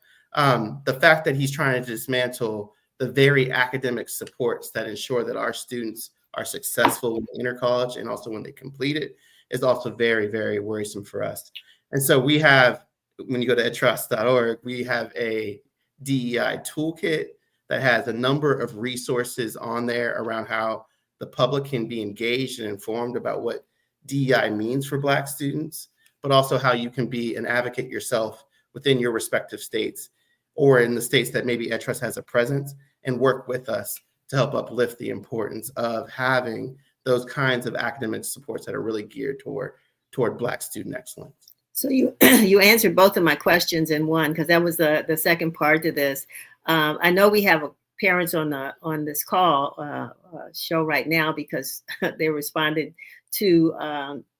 the fact that he's trying to dismantle the very academic supports that ensure that our students are successful when they enter college and also when they complete it is also very, very worrisome for us. And so we have, when you go to edtrust.org, we have a DEI toolkit that has a number of resources on there around how the public can be engaged and informed about what DEI means for Black students, but also how you can be an advocate yourself within your respective states or in the states that maybe EdTrust has a presence, and work with us to help uplift the importance of having those kinds of academic supports that are really geared toward Black student excellence. So you answered both of my questions in one, because that was the second part to this. I know we have parents on this call show right now because they responded to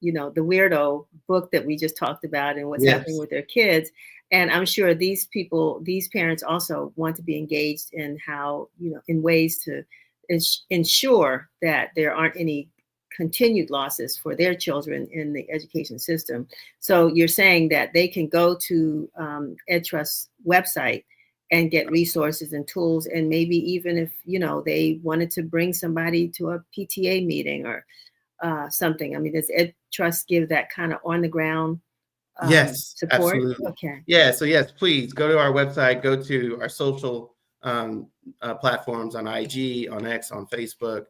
the weirdo book that we just talked about and what's happening with their kids. And I'm sure these parents also want to be engaged in how, in ways to ensure that there aren't any continued losses for their children in the education system. So you're saying that they can go to EdTrust's website and get resources and tools, and maybe even if they wanted to bring somebody to a PTA meeting or something. I mean, does EdTrust give that kind of on the ground yes, support? absolutely. Okay. Yeah. So yes, please go to our website, go to our social platforms on IG, on X, on Facebook.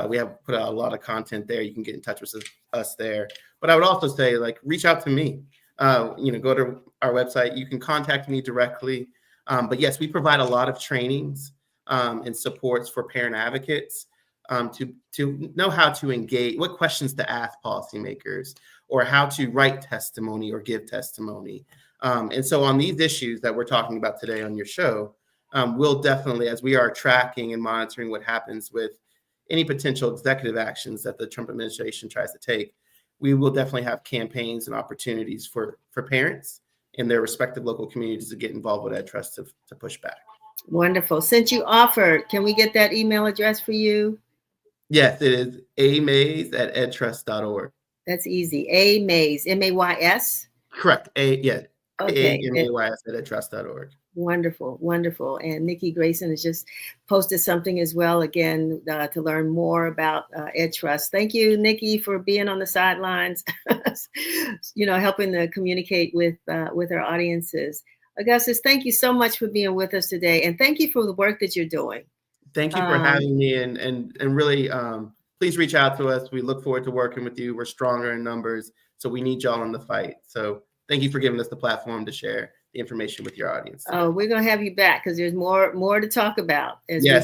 We have put out a lot of content there. You can get in touch with us there. But I would also say, reach out to me. Go to our website. You can contact me directly. But yes, we provide a lot of trainings and supports for parent advocates to know how to engage, what questions to ask policymakers, or how to write testimony or give testimony. And so on these issues that we're talking about today on your show, we'll definitely, as we are tracking and monitoring what happens with any potential executive actions that the Trump administration tries to take, we will definitely have campaigns and opportunities for parents in their respective local communities to get involved with EdTrust to push back. Wonderful. Since you offered, can we get that email address for you? Yes, it is amaze@edtrust.org. That's easy. Amaze, M-A-Y-S? Correct. Okay. amays@edtrust.org. Wonderful, wonderful. And Nikki Grayson has just posted something as well, again, to learn more about EdTrust. Thank you, Nikki, for being on the sidelines, helping to communicate with our audiences. Augustus, thank you so much for being with us today. And thank you for the work that you're doing. Thank you for having me, and really, please reach out to us. We look forward to working with you. We're stronger in numbers, so we need y'all in the fight. So thank you for giving us the platform to share the information with your audience today. Oh, we're gonna have you back because there's more to talk about as we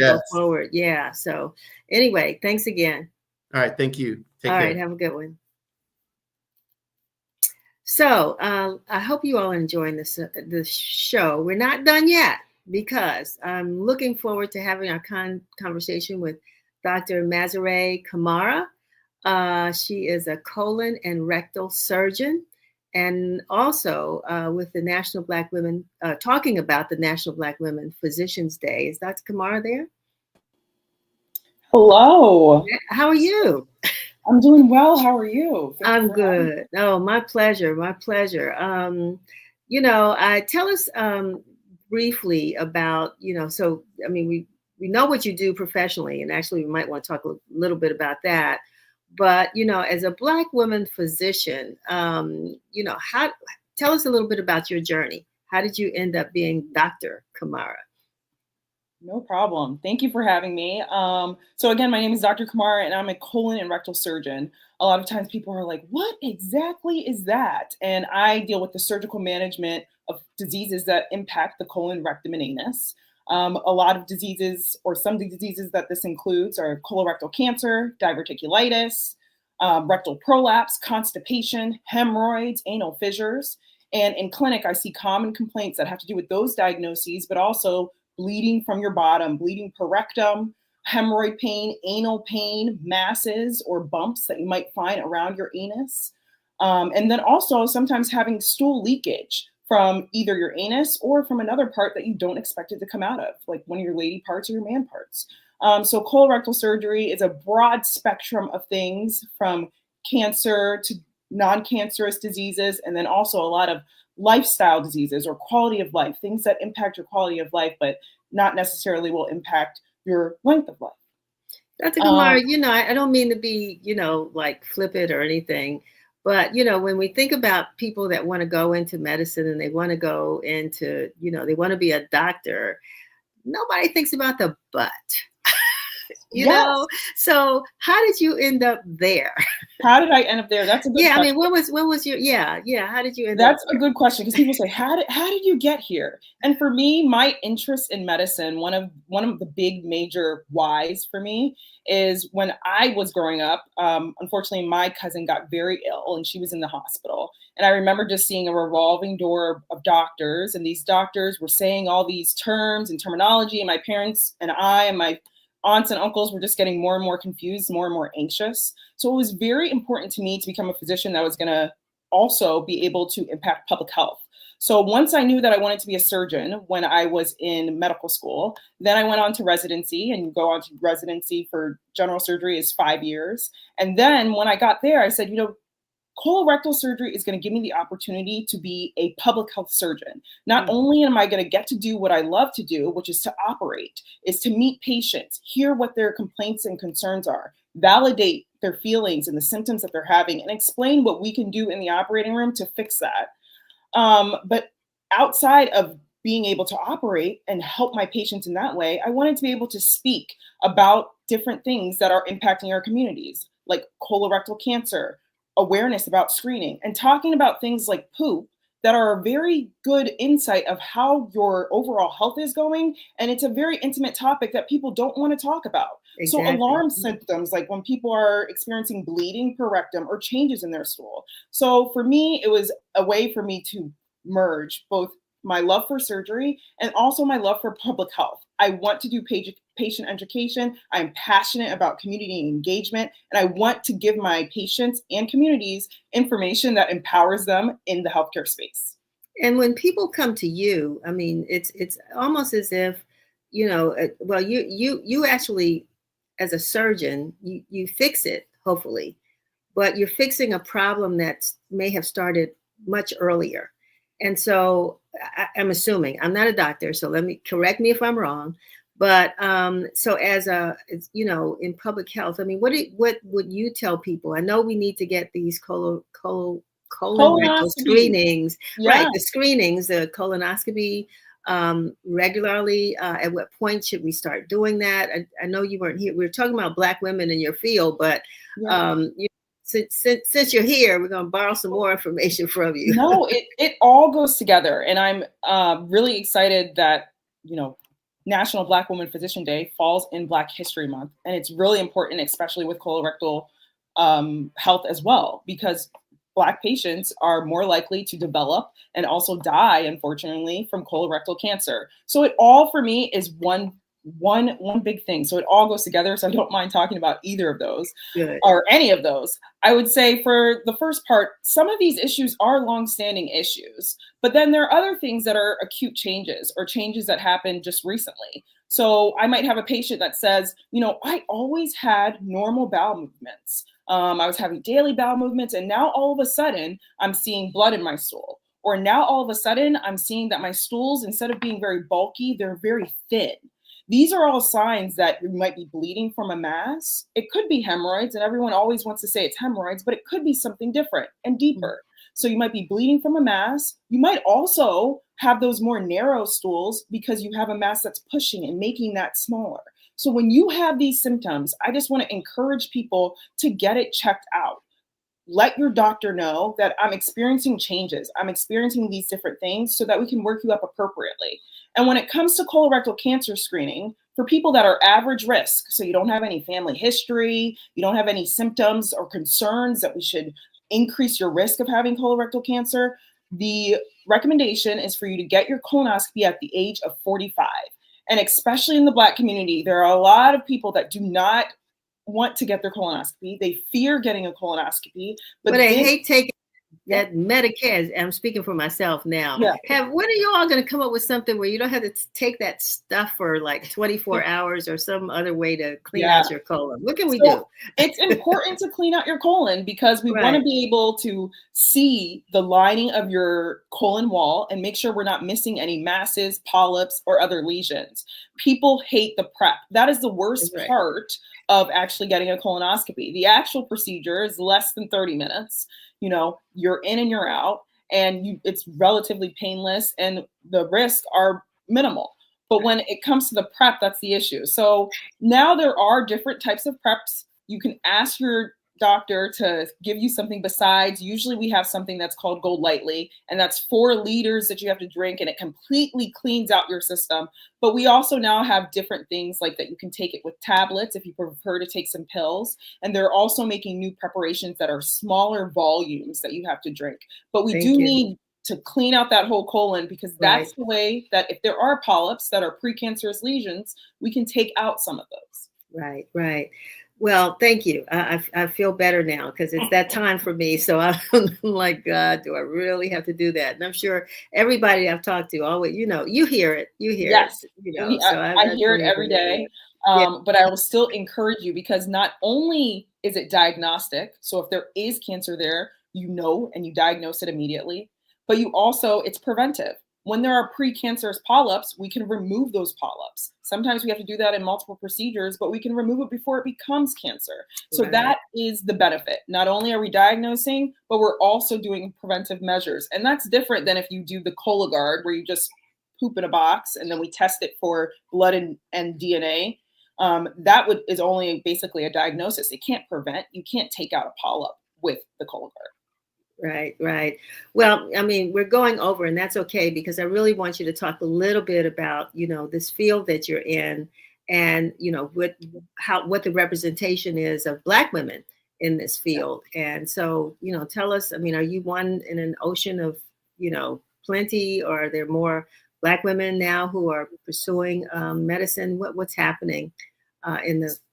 go forward. Yeah. So anyway, thanks again. All right. Thank you. Take care. All right. Have a good one. So I hope you all are enjoying this show. We're not done yet, because I'm looking forward to having our conversation with Dr. Maseray Kamara. She is a colon and rectal surgeon, and also with the National Black Women, talking about the National Black Women Physicians Day. Is Dr. Kamara there? Hello. How are you? I'm doing well. How are you? I'm good. Oh, my pleasure. My pleasure. Tell us briefly about, so, I mean, we know what you do professionally, and actually we might want to talk a little bit about that. But, as a Black woman physician, tell us a little bit about your journey. How did you end up being Dr. Kamara? No problem. Thank you for having me. So again, my name is Dr. Kamara, and I'm a colon and rectal surgeon. A lot of times people are like, what exactly is that? And I deal with the surgical management of diseases that impact the colon, rectum, and anus. A lot of diseases, or some diseases that this includes, are colorectal cancer, diverticulitis, rectal prolapse, constipation, hemorrhoids, anal fissures. And in clinic, I see common complaints that have to do with those diagnoses, but also bleeding from your bottom, bleeding per rectum, hemorrhoid pain, anal pain, masses or bumps that you might find around your anus. And then also sometimes having stool leakage from either your anus or from another part that you don't expect it to come out of, like one of your lady parts or your man parts. So colorectal surgery is a broad spectrum of things, from cancer to non-cancerous diseases, and then also a lot of lifestyle diseases or quality of life, things that impact your quality of life, but not necessarily will impact your length of life. Dr. Kamara, I don't mean to be, like flippant or anything, but, when we think about people that want to go into medicine and they want to go into, they want to be a doctor, nobody thinks about the butt. You know, so how did you end up there? How did I end up there? That's a good question. I mean, what was your how did you end up That's a good question, because people say, how did you get here? And for me, my interest in medicine, one of the big major whys for me is when I was growing up, unfortunately, my cousin got very ill and she was in the hospital. And I remember just seeing a revolving door of doctors, and these doctors were saying all these terms and terminology, and my parents and I and my aunts and uncles were just getting more and more confused, more and more anxious. So it was very important to me to become a physician that was going to also be able to impact public health. So once I knew that I wanted to be a surgeon when I was in medical school, then I went on to residency, and you go on to residency for general surgery is 5 years. And then when I got there, I said, colorectal surgery is going to give me the opportunity to be a public health surgeon. Not only am I going to get to do what I love to do, which is to operate, is to meet patients, hear what their complaints and concerns are, validate their feelings and the symptoms that they're having, and explain what we can do in the operating room to fix that. But outside of being able to operate and help my patients in that way, I wanted to be able to speak about different things that are impacting our communities, like colorectal cancer, awareness about screening, and talking about things like poop that are a very good insight of how your overall health is going. And it's a very intimate topic that people don't want to talk about. Exactly. So alarm symptoms, like when people are experiencing bleeding per rectum or changes in their stool. So for me, it was a way for me to merge both my love for surgery and also my love for public health. I want to do patient education. I'm passionate about community engagement, and I want to give my patients and communities information that empowers them in the healthcare space. And when people come to you, I mean, it's almost as if, you actually, as a surgeon, you fix it, hopefully, but you're fixing a problem that may have started much earlier. And so I'm assuming, I'm not a doctor, so correct me if I'm wrong. But so as in public health, I mean, what would you tell people? I know we need to get these colorectal screenings, right? The screenings, the colonoscopy regularly. At what point should we start doing that? I know you weren't here. We were talking about Black women in your field, but since you're here, we're going to borrow some more information from you. No, it all goes together. And I'm really excited that, National Black Women Physician Day falls in Black History Month. And it's really important, especially with colorectal health as well, because Black patients are more likely to develop and also die, unfortunately, from colorectal cancer. So it all, for me, is one one big thing. So it all goes together. So I don't mind talking about either of those Good. or any of those. I would say for the first part, some of these issues are longstanding issues, but then there are other things that are acute changes or changes that happened just recently. So I might have a patient that says, I always had normal bowel movements. I was having daily bowel movements, and now all of a sudden I'm seeing blood in my stool. Or now all of a sudden I'm seeing that my stools, instead of being very bulky, they're very thin. These are all signs that you might be bleeding from a mass. It could be hemorrhoids, and everyone always wants to say it's hemorrhoids, but it could be something different and deeper. So you might be bleeding from a mass. You might also have those more narrow stools because you have a mass that's pushing and making that smaller. So when you have these symptoms, I just want to encourage people to get it checked out. Let your doctor know that I'm experiencing changes. I'm experiencing these different things so that we can work you up appropriately. And when it comes to colorectal cancer screening, for people that are average risk, so you don't have any family history, you don't have any symptoms or concerns that we should increase your risk of having colorectal cancer, the recommendation is for you to get your colonoscopy at the age of 45. And especially in the Black community, there are a lot of people that do not want to get their colonoscopy. They fear getting a colonoscopy, but they hate taking that Medicare. I'm speaking for myself now. Yeah. When are you all going to come up with something where you don't have to take that stuff for like 24 hours or some other way to clean out your colon? What can we do? It's important to clean out your colon because we want to be able to see the lining of your colon wall and make sure we're not missing any masses, polyps, or other lesions. People hate the prep. That is the worst part of actually getting a colonoscopy. The actual procedure is less than 30 minutes. You're in and you're out, and it's relatively painless, and the risks are minimal. But when it comes to the prep, that's the issue. So now there are different types of preps. You can ask your doctor to give you something besides. Usually we have something that's called Go Lightly, and that's 4 liters that you have to drink, and it completely cleans out your system. But we also now have different things like that you can take it with tablets if you prefer to take some pills. And they're also making new preparations that are smaller volumes that you have to drink. But we need to clean out that whole colon, because that's the way that if there are polyps that are precancerous lesions, we can take out some of those. Right. Well, thank you. I feel better now because it's that time for me. So I'm like, God, do I really have to do that? And I'm sure everybody I've talked to always, you hear it. Yes. It. So I hear it every day. But I will still encourage you, because not only is it diagnostic, so if there is cancer there, and you diagnose it immediately, but it's preventive. When there are precancerous polyps, we can remove those polyps. Sometimes we have to do that in multiple procedures, but we can remove it before it becomes cancer. So that is the benefit. Not only are we diagnosing, but we're also doing preventive measures. And that's different than if you do the Cologuard, where you just poop in a box and then we test it for blood and DNA. Is only basically a diagnosis. It can't prevent. You can't take out a polyp with the Cologuard. Right. Well, I mean, we're going over, and that's okay, because I really want you to talk a little bit about, this field that you're in, and, what the representation is of Black women in this field. And so, tell us, are you one in an ocean of, plenty, or are there more Black women now who are pursuing medicine? What's happening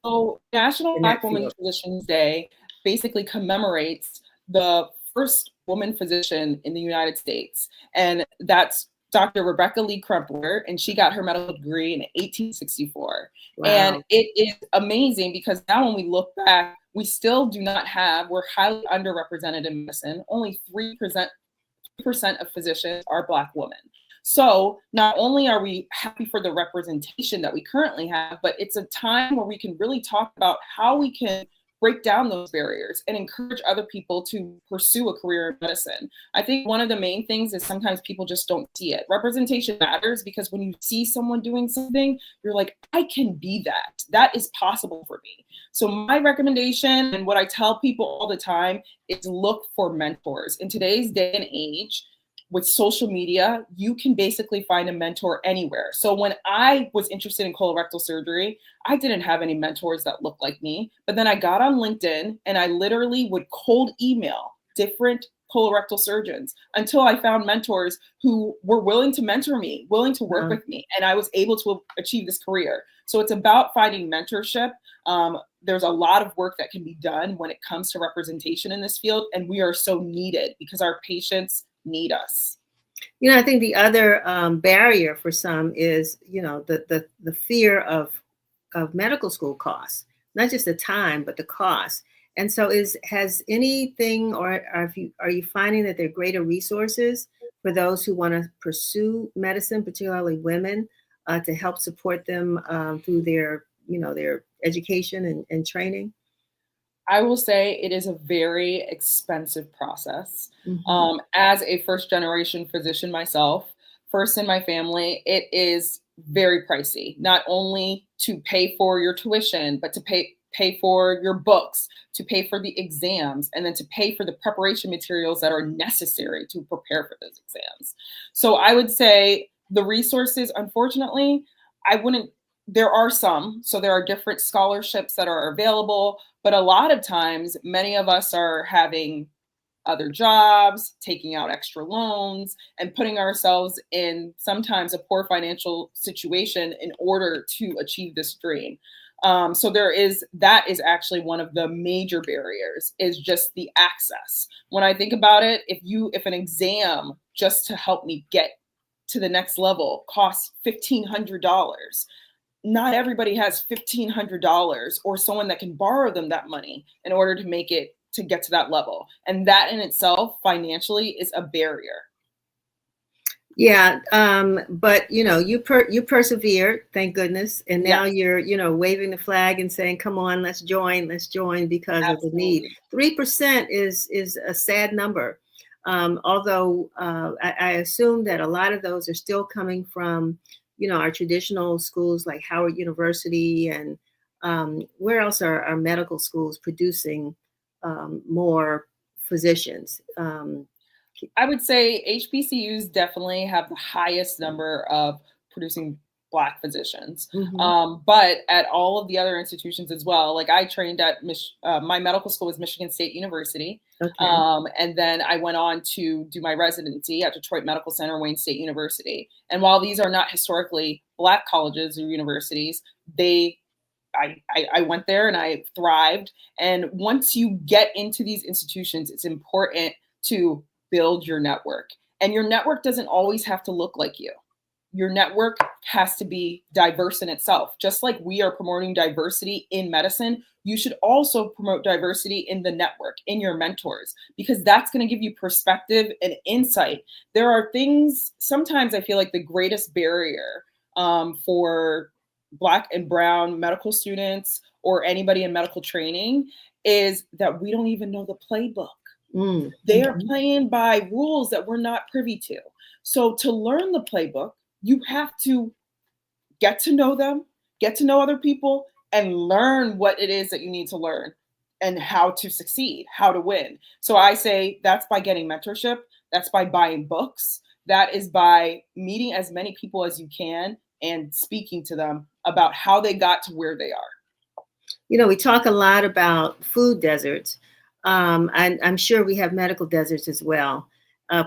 So National Black Women Physicians Day basically commemorates the first woman physician in the United States. And that's Dr. Rebecca Lee Crumpler, and she got her medical degree in 1864. Wow. And it is amazing because now when we look back, we still we're highly underrepresented in medicine. Only 3% of physicians are Black women. So not only are we happy for the representation that we currently have, but it's a time where we can really talk about how we can break down those barriers and encourage other people to pursue a career in medicine. I think one of the main things is sometimes people just don't see it. Representation matters because when you see someone doing something, you're like, I can be that. That is possible for me. So my recommendation, and what I tell people all the time, is look for mentors. In today's day and age, with social media, you can basically find a mentor anywhere. So when I was interested in colorectal surgery, I didn't have any mentors that looked like me. But then I got on LinkedIn and I literally would cold email different colorectal surgeons, until I found mentors who were willing to mentor me, willing to work with me, and I was able to achieve this career. So it's about finding mentorship. There's a lot of work that can be done when it comes to representation in this field, and we are so needed because our patients need us. You know, I think the other barrier for some is, you know, the fear of medical school costs, not just the time, but the cost. And so has anything, or are you finding that there are greater resources for those who want to pursue medicine, particularly women, to help support them through their, you know, their education and training? I will say it is a very expensive process. Mm-hmm. As a first generation physician myself, first in my family, it is very pricey, not only to pay for your tuition, but to pay for your books, to pay for the exams, and then to pay for the preparation materials that are necessary to prepare for those exams. So I would say the resources, unfortunately, there are some. So there are different scholarships that are available, but a lot of times, many of us are having other jobs, taking out extra loans, and putting ourselves in sometimes a poor financial situation in order to achieve this dream. So that is actually one of the major barriers, is just the access. When I think about it, if an exam just to help me get to the next level costs $1,500, not everybody has $1,500 or someone that can borrow them that money in order to make it to get to that level. And that in itself financially is a barrier. Yeah, but you know, you persevered, thank goodness, and now you're, you know, waving the flag and saying, "Come on, let's join because Absolutely. of the need." 3% is a sad number, although I assume that a lot of those are still coming from, you know, our traditional schools like Howard University, and where else are our medical schools producing more physicians? I would say HBCUs definitely have the highest number of producing Black physicians. Mm-hmm. But at all of the other institutions as well, like I trained at my medical school was Michigan State University. Okay. And then I went on to do my residency at Detroit Medical Center, Wayne State University. And while these are not historically Black colleges or universities, I went there and I thrived. And once you get into these institutions, it's important to build your network. And your network doesn't always have to look like you. Your network has to be diverse in itself. Just like we are promoting diversity in medicine, you should also promote diversity in the network, in your mentors, because that's going to give you perspective and insight. There are things, sometimes I feel like the greatest barrier for Black and Brown medical students or anybody in medical training is that we don't even know the playbook. They are playing by rules that we're not privy to. So to learn the playbook, you have to get to know them, get to know other people, and learn what it is that you need to learn and how to succeed, how to win. So I say that's by getting mentorship. That's by buying books. That is by meeting as many people as you can and speaking to them about how they got to where they are. You know, we talk a lot about food deserts. I'm sure we have medical deserts as well,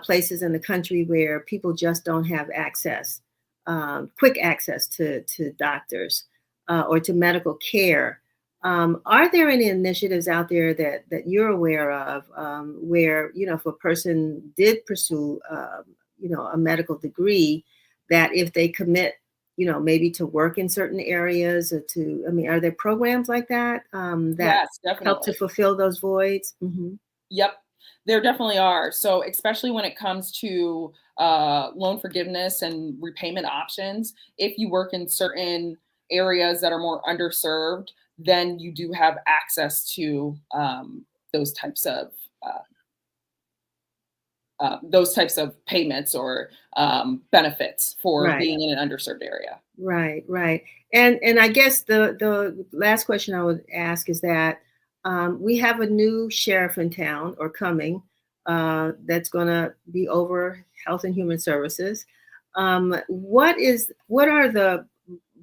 places in the country where people just don't have access, quick access to doctors or to medical care. Are there any initiatives out there that you're aware of where, you know, if a person did pursue, you know, a medical degree, that if they commit, you know, maybe to work in certain areas or to, I mean, are there programs like that that Yes, help to fulfill those voids? Mm-hmm. Yep, there definitely are. So especially when it comes to loan forgiveness and repayment options, if you work in certain areas that are more underserved, then you do have access to those types of payments or benefits for being in an underserved area. Right. And I guess the last question I would ask is that we have a new sheriff in town or coming that's going to be over Health and Human Services. What are the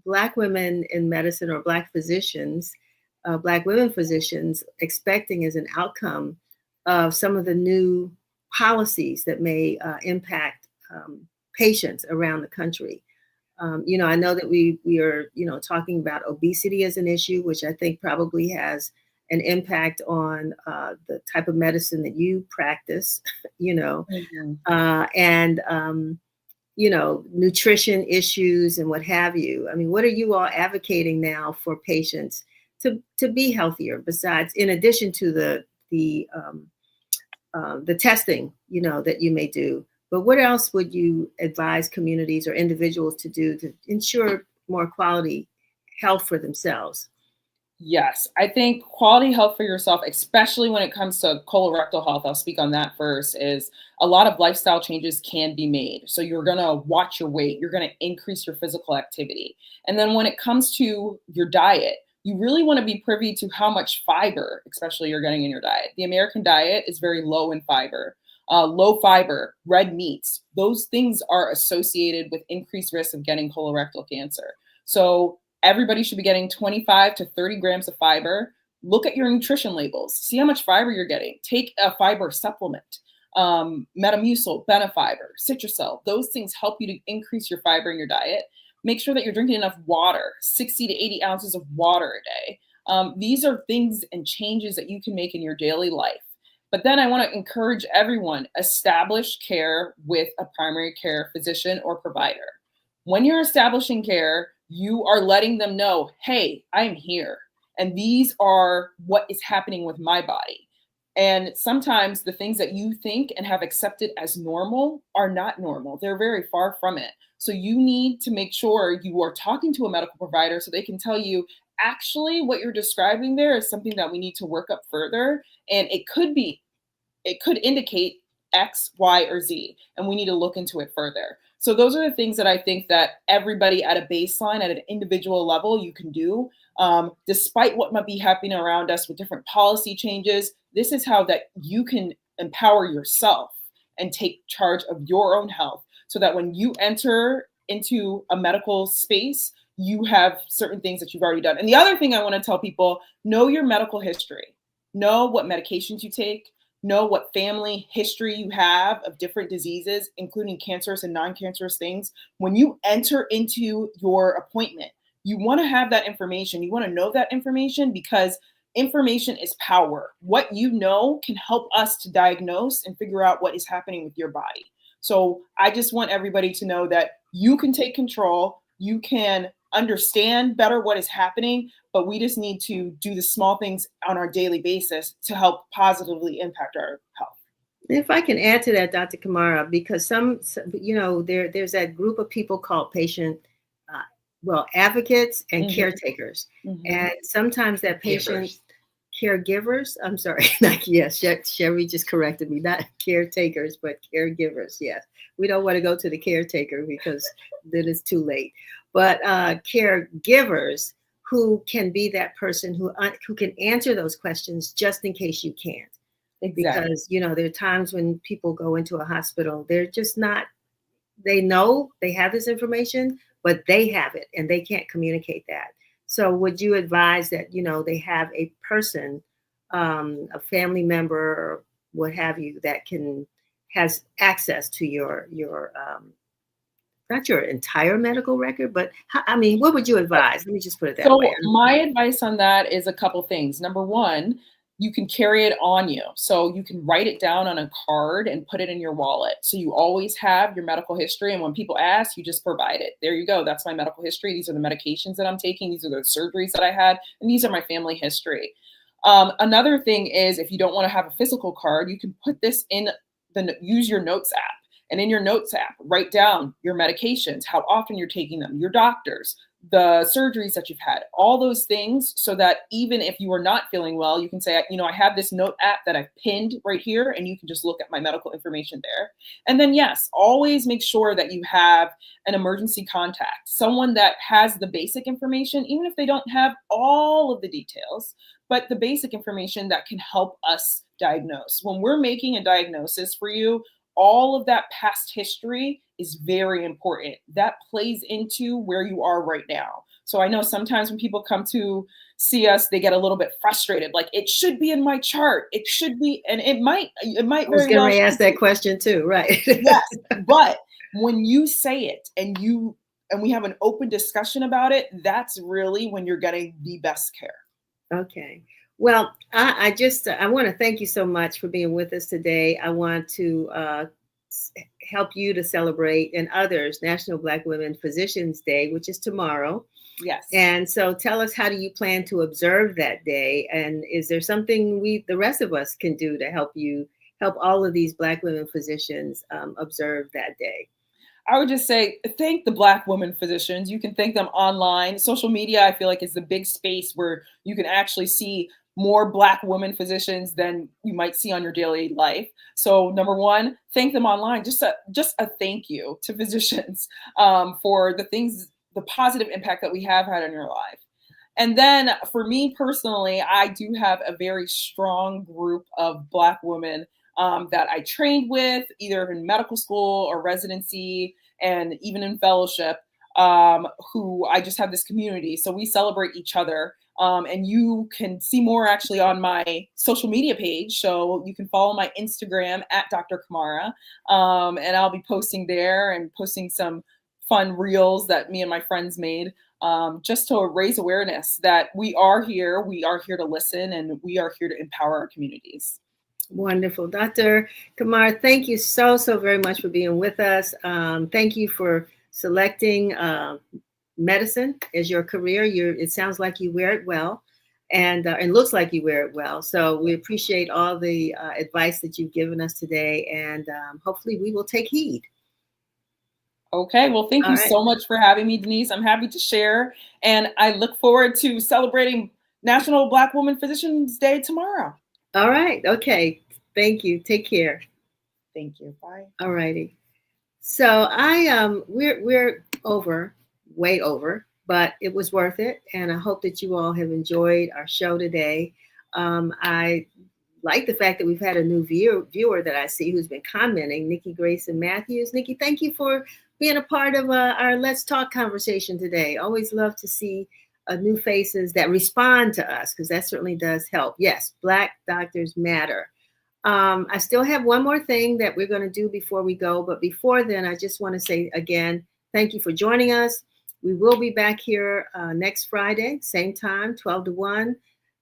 Black women in medicine or Black physicians, Black women physicians expecting as an outcome of some of the new policies that may impact patients around the country. I know that we are, talking about obesity as an issue, which I think probably has an impact on the type of medicine that you practice, and nutrition issues and what have you. I mean, what are you all advocating now for patients to be healthier, besides, in addition to the testing, that you may do? But what else would you advise communities or individuals to do to ensure more quality health for themselves? Yes, I think quality health for yourself, especially when it comes to colorectal health, I'll speak on that first, is a lot of lifestyle changes can be made. So you're going to watch your weight, you're going to increase your physical activity. And then when it comes to your diet, you really want to be privy to how much fiber, especially, you're getting in your diet. The American diet is very low in fiber. Low fiber, red meats, those things are associated with increased risk of getting colorectal cancer. So everybody should be getting 25 to 30 grams of fiber. Look at your nutrition labels. See how much fiber you're getting. Take a fiber supplement. Metamucil, Benefiber, Citracel. Those things help you to increase your fiber in your diet. Make sure that you're drinking enough water, 60 to 80 ounces of water a day. These are things and changes that you can make in your daily life. But then I want to encourage everyone, establish care with a primary care physician or provider. When you're establishing care, you are letting them know, hey, I'm here. And these are what is happening with my body. And sometimes the things that you think and have accepted as normal are not normal. They're very far from it. So you need to make sure you are talking to a medical provider so they can tell you, actually, what you're describing there is something that we need to work up further. And it could indicate X, Y, or Z, and we need to look into it further. So those are the things that I think that everybody at a baseline, at an individual level, you can do. Despite what might be happening around us with different policy changes, this is how that you can empower yourself and take charge of your own health, so that when you enter into a medical space, you have certain things that you've already done. And the other thing I want to tell people, know your medical history. Know what medications you take. Know what family history you have of different diseases, including cancerous and non-cancerous things. When you enter into your appointment, you want to have that information. You want to know that information, because information is power. What you know can help us to diagnose and figure out what is happening with your body. So I just want everybody to know that you can take control. You can understand better what is happening, but we just need to do the small things on our daily basis to help positively impact our health. If I can add to that, Dr. Kamara, because there's that group of people called advocates and caretakers. And sometimes that patient caregivers, I'm sorry, yes, Sherry just corrected me, not caretakers, but caregivers. Yes, we don't want to go to the caretaker because then it's too late. But caregivers who can be that person who can answer those questions just in case you can't. Exactly. Because, there are times when people go into a hospital, they're just not, they know they have this information, but they have it and they can't communicate that. So would you advise that, they have a person, a family member or what have you, that has access to your not your entire medical record, but what would you advise? Let me just put it that way. My advice on that is a couple things. Number one, you can carry it on you. So you can write it down on a card and put it in your wallet. So you always have your medical history. And when people ask, you just provide it. There you go. That's my medical history. These are the medications that I'm taking. These are the surgeries that I had. And these are my family history. Another thing is, if you don't want to have a physical card, you can put this in use your notes app. And in your notes app, write down your medications, how often you're taking them, your doctors, the surgeries that you've had, all those things, so that even if you are not feeling well, you can say, I have this note app that I've pinned right here, and you can just look at my medical information there. And then, yes, always make sure that you have an emergency contact, someone that has the basic information, even if they don't have all of the details, but the basic information that can help us diagnose. When we're making a diagnosis for you, all of that past history is very important. That plays into where you are right now. So I know sometimes when people come to see us, they get a little bit frustrated. Like, it should be in my chart. It should be, and it might I was very going well to ask that question too, right? yes, but when you say it and we have an open discussion about it, that's really when you're getting the best care. Okay. Well, I want to thank you so much for being with us today. I want to help you to celebrate, and others, National Black Women Physicians Day, which is tomorrow. Yes. And so tell us, how do you plan to observe that day? And is there something the rest of us can do to help all of these Black women physicians observe that day? I would just say, thank the Black women physicians. You can thank them online. Social media, I feel like, is the big space where you can actually see more Black women physicians than you might see on your daily life. So number one, thank them online. Just a thank you to physicians for the positive impact that we have had on your life. And then for me personally, I do have a very strong group of Black women that I trained with, either in medical school or residency, and even in fellowship, who I just have this community. So we celebrate each other. And you can see more actually on my social media page. So you can follow my Instagram at Dr. Kamara. And I'll be posting there and posting some fun reels that me and my friends made, just to raise awareness that we are here to listen, and we are here to empower our communities. Wonderful. Dr. Kamara, thank you so very much for being with us. Thank you for selecting medicine as your career. It sounds like you wear it well, and looks like you wear it well. So we appreciate all the advice that you've given us today, and hopefully we will take heed. Okay, well, thank you so much for having me, Denise. I'm happy to share, and I look forward to celebrating National Black Women Physicians Day tomorrow. All right. Okay. Thank you. Take care. Thank you. Bye. All righty. So we're way over, but it was worth it. And I hope that you all have enjoyed our show today. I like the fact that we've had a new viewer that I see who's been commenting, Nikki Grayson Matthews. Nikki, thank you for being a part of our Let's Talk conversation today. Always love to see new faces that respond to us, because that certainly does help. Yes, Black doctors matter. I still have one more thing that we're going to do before we go. But before then, I just want to say again, thank you for joining us. We will be back here next Friday, same time, 12 to 1.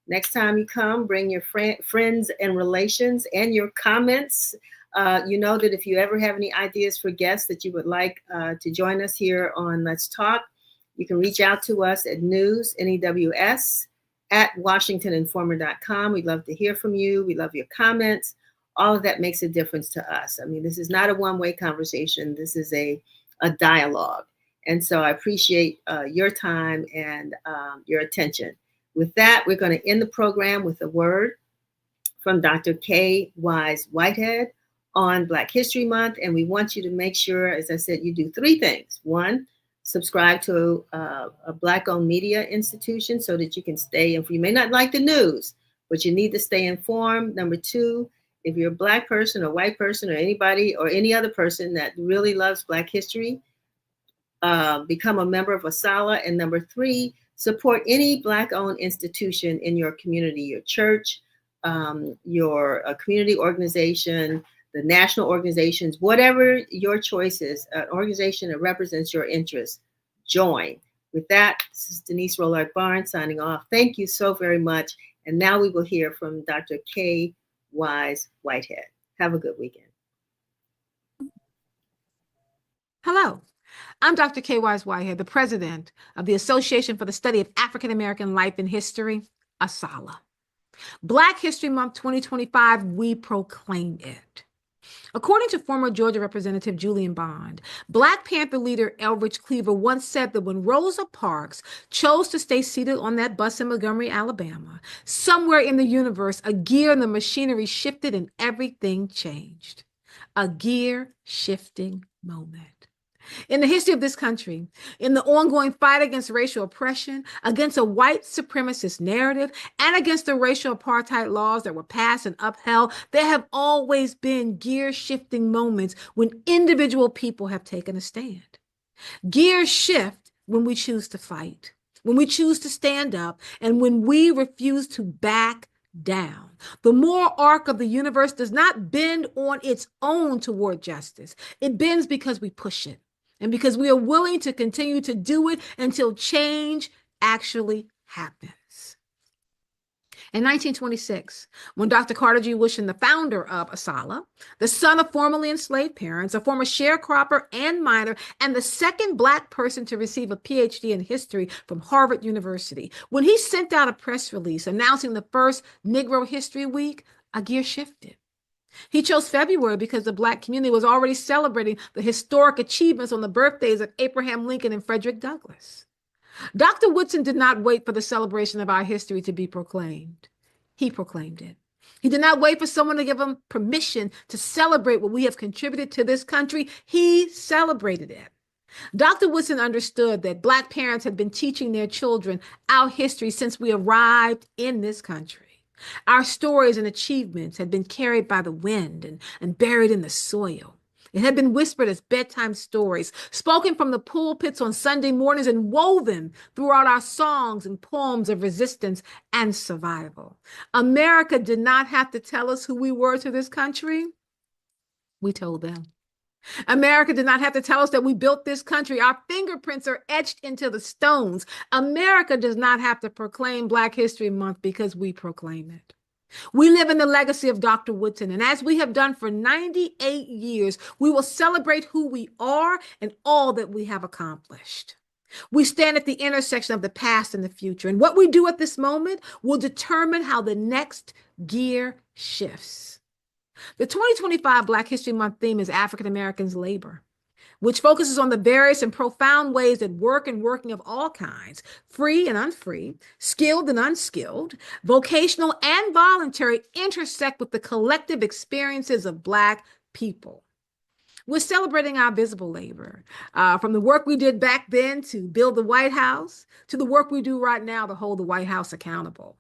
Next time you come, bring your friends and relations and your comments. You know that if you ever have any ideas for guests that you would like to join us here on Let's Talk, you can reach out to us at news, at WashingtonInformer.com. We'd love to hear from you. We love your comments. All of that makes a difference to us. I mean, this is not a one-way conversation. This is a dialogue. And so I appreciate your time and your attention. With that, we're going to end the program with a word from Dr. K. Wise Whitehead on Black History Month. And we want you to make sure, as I said, you do 3 things. 1, subscribe to a Black-owned media institution so that you can stay informed. You may not like the news, but you need to stay informed. Number 2, if you're a Black person or white person or anybody or any other person that really loves Black history, become a member of ASALA. And number 3, support any Black-owned institution in your community, your church, your community organization, the national organizations, whatever your choice is, an organization that represents your interests, join. With that, this is Denise Rolark Barnes signing off. Thank you so very much. And now we will hear from Dr. K. Wise Whitehead. Have a good weekend. Hello, I'm Dr. K. Wise Whitehead, the president of the Association for the Study of African American Life and History, ASALA. Black History Month 2025, we proclaim it. According to former Georgia Representative Julian Bond, Black Panther leader Elbridge Cleaver once said that when Rosa Parks chose to stay seated on that bus in Montgomery, Alabama, somewhere in the universe, a gear in the machinery shifted and everything changed. A gear shifting moment. In the history of this country, in the ongoing fight against racial oppression, against a white supremacist narrative, and against the racial apartheid laws that were passed and upheld, there have always been gear-shifting moments when individual people have taken a stand. Gears shift when we choose to fight. when we choose to stand up, and when we refuse to back down. The moral arc of the universe does not bend on its own toward justice. It bends because we push it, and because we are willing to continue to do it until change actually happens. In 1926, when Dr. Carter G. Woodson, the founder of ASALH, the son of formerly enslaved parents, a former sharecropper and miner, and the second Black person to receive a PhD in history from Harvard University, when he sent out a press release announcing the first Negro History Week, a gear shifted. He chose February because the Black community was already celebrating the historic achievements on the birthdays of Abraham Lincoln and Frederick Douglass. Dr. Woodson did not wait for the celebration of our history to be proclaimed. He proclaimed it. He did not wait for someone to give him permission to celebrate what we have contributed to this country. He celebrated it. Dr. Woodson understood that Black parents had been teaching their children our history since we arrived in this country. Our stories and achievements had been carried by the wind and buried in the soil. It had been whispered as bedtime stories, spoken from the pulpits on Sunday mornings, and woven throughout our songs and poems of resistance and survival. America did not have to tell us who we were to this country. We told them. America did not have to tell us that we built this country. Our fingerprints are etched into the stones. America does not have to proclaim Black History Month because we proclaim it. We live in the legacy of Dr. Woodson, and as we have done for 98 years, we will celebrate who we are and all that we have accomplished. We stand at the intersection of the past and the future, and what we do at this moment will determine how the next gear shifts. The 2025 Black History Month theme is African Americans labor, which focuses on the various and profound ways that work and working of all kinds, free and unfree, skilled and unskilled, vocational and voluntary, intersect with the collective experiences of Black people. We're celebrating our visible labor, from the work we did back then to build the White House, to the work we do right now to hold the White House accountable.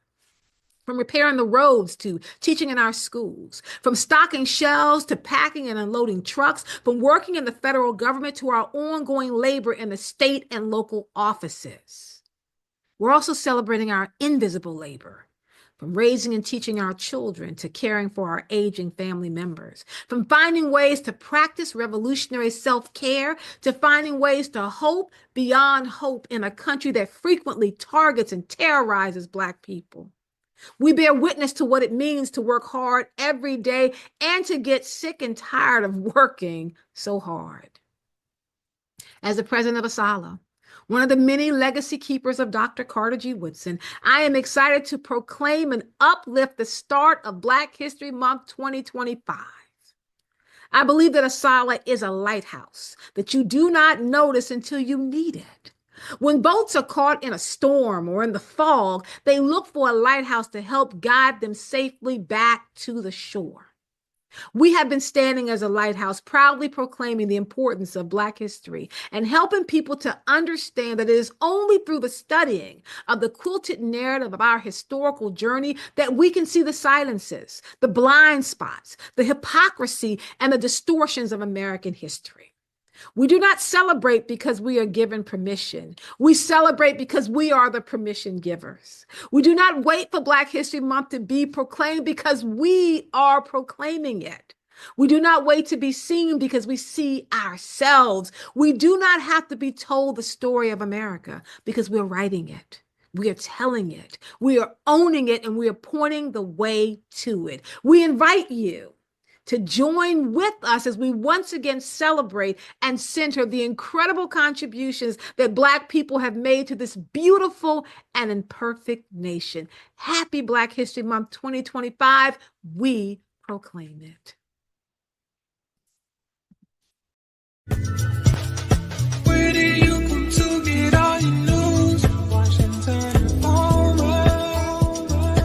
From repairing the roads to teaching in our schools, from stocking shelves to packing and unloading trucks, from working in the federal government to our ongoing labor in the state and local offices. We're also celebrating our invisible labor, from raising and teaching our children to caring for our aging family members, from finding ways to practice revolutionary self-care to finding ways to hope beyond hope in a country that frequently targets and terrorizes Black people. We bear witness to what it means to work hard every day and to get sick and tired of working so hard. As the president of ASALH, one of the many legacy keepers of Dr. Carter G. Woodson, I am excited to proclaim and uplift the start of Black History Month 2025. I believe that ASALH is a lighthouse that you do not notice until you need it. When boats are caught in a storm or in the fog, they look for a lighthouse to help guide them safely back to the shore. We have been standing as a lighthouse, proudly proclaiming the importance of Black history and helping people to understand that it is only through the studying of the quilted narrative of our historical journey that we can see the silences, the blind spots, the hypocrisy, and the distortions of American history. We do not celebrate because we are given permission. We celebrate because we are the permission givers. We do not wait for Black History Month to be proclaimed because we are proclaiming it. We do not wait to be seen because we see ourselves. We do not have to be told the story of America because we're writing it. We are telling it. We are owning it, and we are pointing the way to it. We invite you to join with us as we once again celebrate and center the incredible contributions that Black people have made to this beautiful and imperfect nation. Happy Black History Month 2025. We proclaim it.